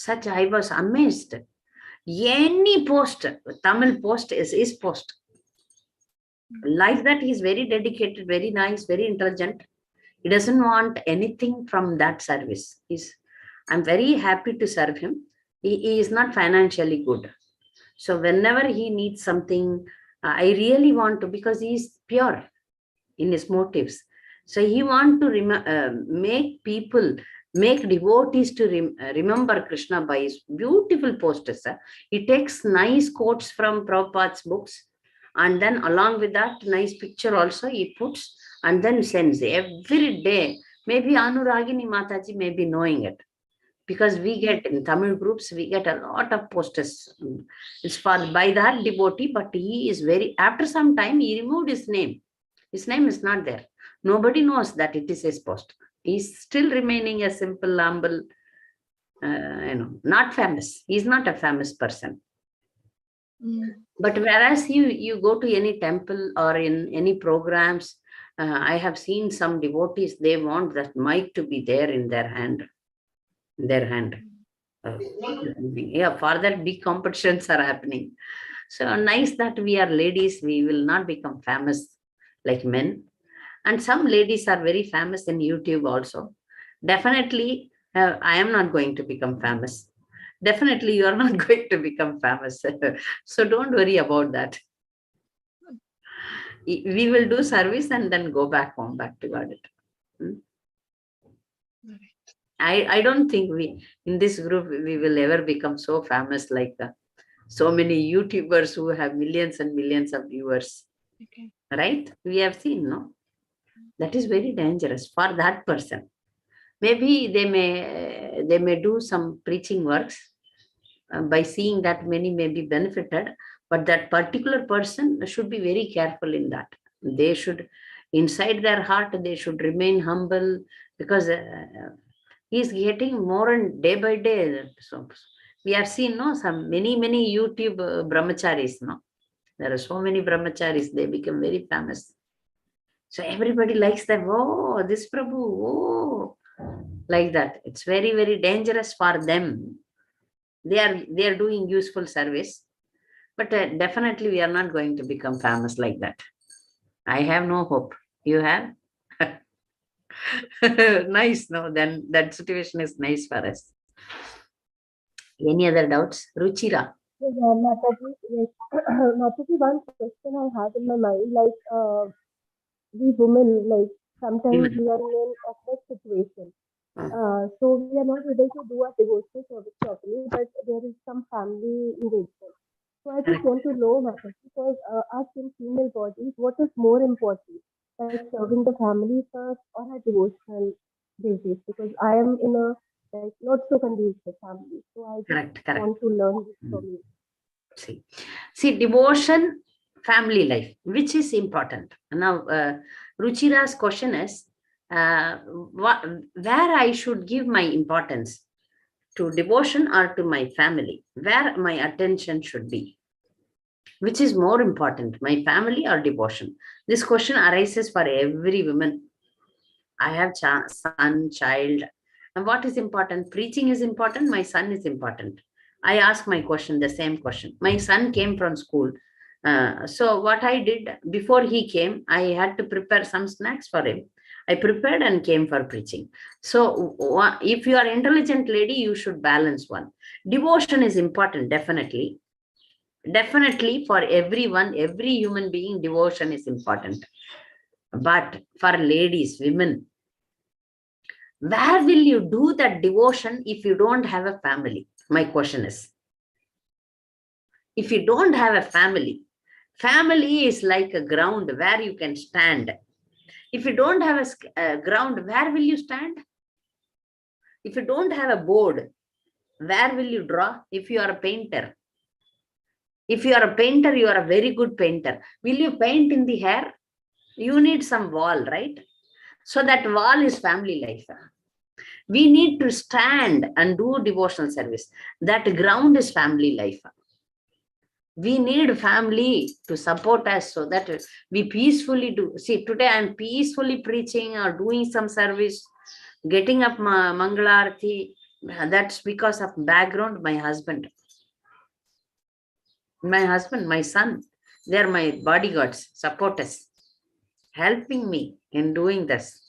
I was amazed. Any post, Tamil post is his post. Like that, he's very dedicated, very nice, very intelligent. He doesn't want anything from that service. I'm very happy to serve him. He is not financially good. So whenever he needs something, I really want to, because he is pure in his motives. So he want to make people, make devotees to remember Krishna by his beautiful posters. He takes nice quotes from Prabhupada's books, and then along with that nice picture also he puts, and then sends every day. Maybe Anuragini Mataji may be knowing it, because we get in Tamil groups, we get a lot of posters. It's for by that devotee, but he is very, after some time, he removed his name. His name is not there. Nobody knows that it is his post. He's still remaining a simple, humble, not famous. He's not a famous person. But whereas you go to any temple or in any programs, I have seen some devotees, they want that mic to be there in their hand. Yeah, for that big competitions are happening. So nice that we are ladies, we will not become famous like men. And some ladies are very famous in YouTube also. Definitely, I am not going to become famous. Definitely, you are not going to become famous. So don't worry about that. We will do service and then go back home, back to God. I don't think we, in this group, we will ever become so famous like so many YouTubers who have millions and millions of viewers. Okay. Right? We have seen, no? That is very dangerous for that person. Maybe they may do some preaching works. By seeing that, many may be benefited, but that particular person should be very careful in that. They should, inside their heart, they should remain humble, because he's getting more and day by day. So we have seen, no, some many YouTube brahmacharis, no. There are so many brahmacharis, they become very famous. So everybody likes them. Oh, this Prabhu, oh, like that. It's very, very dangerous for them. They are doing useful service, but definitely we are not going to become famous like that. I have no hope. You have? Nice. No, then that situation is nice for us. Any other doubts? Ruchira. Yeah, Mataji, yes. Mataji, one question I had in my mind, like we women, like sometimes we are in an awkward situation. So we are not able to do our devotional service properly, but there is some family engagement. So I just want to know, Mataji, because us in female bodies, what is more important, like serving the family first or a devotional basis? Because I am in a like not so conducive family, so I just Correct. want to learn this from you. See, devotion, family life, which is important. Now, Ruchira's question is, where I should give my importance, to devotion or to my family, where my attention should be. Which is more important, my family or devotion? This question arises for every woman. I have son, child. And what is important? Preaching is important. My son is important. I ask my question, the same question. My son came from school. So what I did before he came, I had to prepare some snacks for him. I prepared and came for preaching. So if you are intelligent lady, you should balance one. Devotion is important, definitely. Definitely for everyone, every human being, devotion is important. But for ladies, women, where will you do that devotion if you don't have a family? My question is, if you don't have a family, family is like a ground where you can stand. If you don't have a ground, where will you stand? If you don't have a board, where will you draw? If you are a painter, if you are a painter, you are a very good painter. Will you paint in the air? You need some wall, right? So that wall is family life. We need to stand and do devotional service. That ground is family life. We need family to support us so that we peacefully do. See, today I'm peacefully preaching or doing some service, getting up Mangalarti. That's because of background, my husband, my son. They're my bodyguards, supporters, helping me in doing this.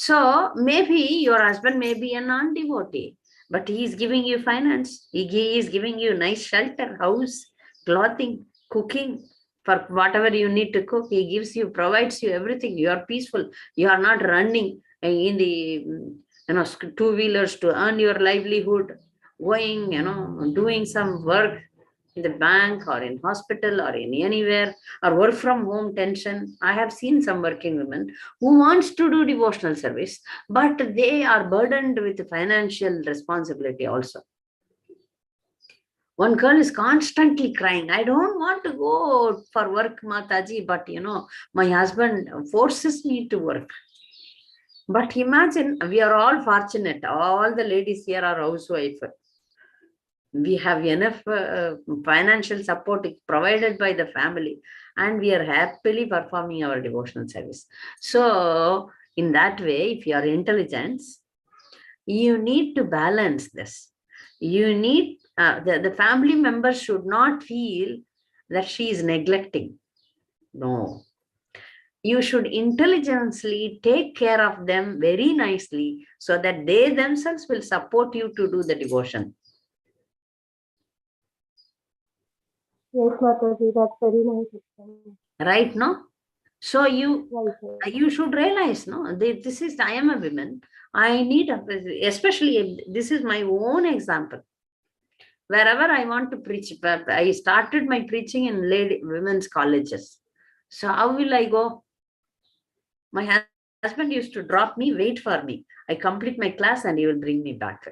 So maybe your husband may be a non-devotee, but he is giving you finance. He is giving you nice shelter, house, clothing, cooking, for whatever you need to cook. He gives you, provides you everything. You are peaceful. You are not running in the two-wheelers to earn your livelihood, going, doing some work in the bank or in hospital or in anywhere, or work from home tension. I have seen some working women who wants to do devotional service, but they are burdened with financial responsibility also. One girl is constantly crying, I don't want to go for work, Mataji, but my husband forces me to work. But imagine, we are all fortunate. All the ladies here are housewife. We have enough financial support provided by the family, and we are happily performing our devotional service. So in that way, if you are intelligent, you need to balance this. You need the family members should not feel that she is neglecting. No, you should intelligently take care of them very nicely, so that they themselves will support you to do the devotion. Yes, Mataji, that's very nice. Right, no? So you Right. should realize, no, this is, I am a woman. I need, especially this is my own example. Wherever I want to preach, I started my preaching in women's colleges. So how will I go? My husband used to drop me, wait for me. I complete my class and he will bring me back.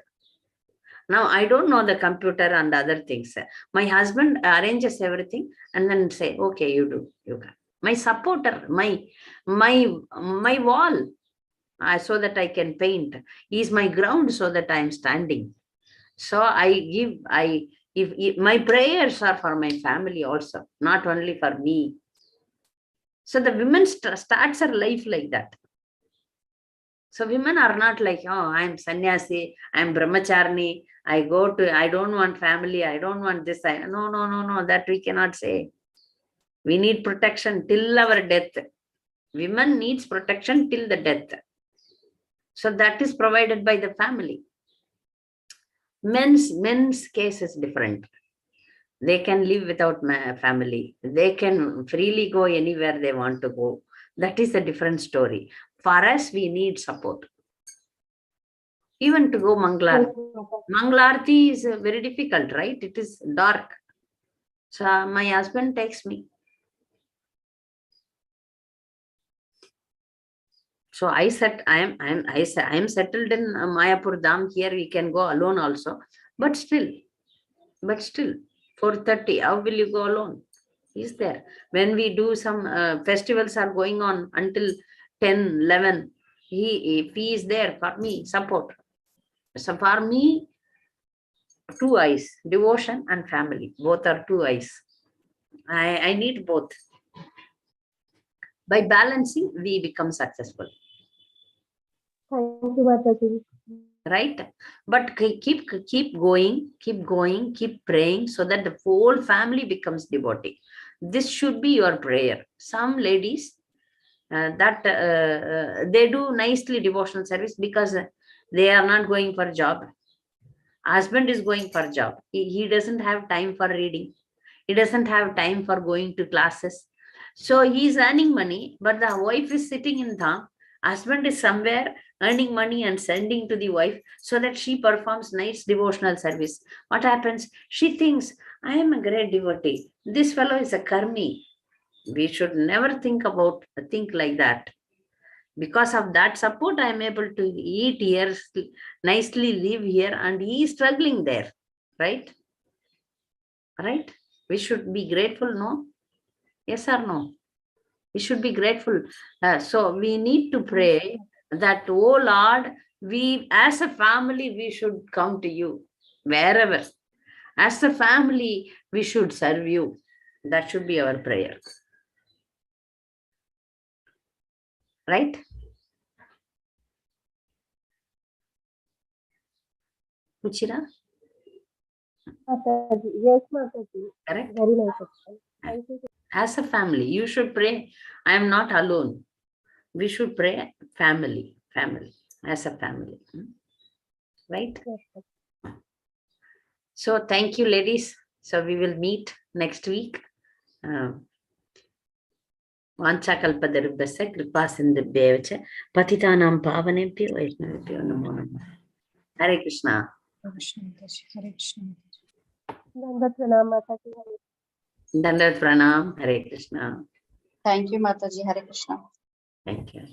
Now I don't know the computer and other things. My husband arranges everything and then say, okay, you do, you can. My supporter, my wall, so that I can paint. He is my ground so that I am standing. So if my prayers are for my family also, not only for me. So the women starts her life like that. So women are not like, oh, I'm sannyasi, I'm brahmacharni, I don't want family, I don't want this. No, that we cannot say. We need protection till our death. Women needs protection till the death. So that is provided by the family. Men's case is different. They can live without family. They can freely go anywhere they want to go. That is a different story. For us, we need support. Even to go Mangalarti. Mangalarti is very difficult, right? It is dark. So my husband takes me. So I said, I am settled in Mayapur Dham. Here we can go alone also. But still, 4:30, how will you go alone? He's there. When we do some festivals are going on until 10, 11, he is there for me, support. So for me, two eyes, devotion and family. Both are two eyes. I need both. By balancing, we become successful. Thank you, Mataji. Right? But keep going, keep praying, so that the whole family becomes devotee. This should be your prayer. Some ladies they do nicely devotional service because they are not going for job. Husband is going for job. He doesn't have time for reading. He doesn't have time for going to classes. So he is earning money, but the wife is sitting in dham. Husband is somewhere earning money and sending to the wife so that she performs nice devotional service. What happens? She thinks, I am a great devotee. This fellow is a karmi. We should never think like that. Because of that support, I am able to eat here, nicely live here, and he is struggling there. Right? Right? We should be grateful, no? Yes or no? We should be grateful. So we need to pray that, oh Lord, we as a family, we should come to you wherever. As a family, we should serve you. That should be our prayer. Right? Ruchira? Mataji. Yes, Mataji. Correct? Very nice. Thank you. As a family, you should pray. I am not alone. We should pray family. family, as a family. Right? Yes. So thank you, ladies. So we will meet next week. वाञ्छाकल्पतरुभ्यश्च कृपासिन्धुभ्येव च पतितानां पावनेभ्यो वैष्णवेभ्यो नमो नमः. हरे Krishna. Hare Krishna Mataji. Hare Krishna. Dandavat pranam Mataji. Dandavat pranam. Hare Krishna. Thank you, Mataji. Hare Krishna. Thank you.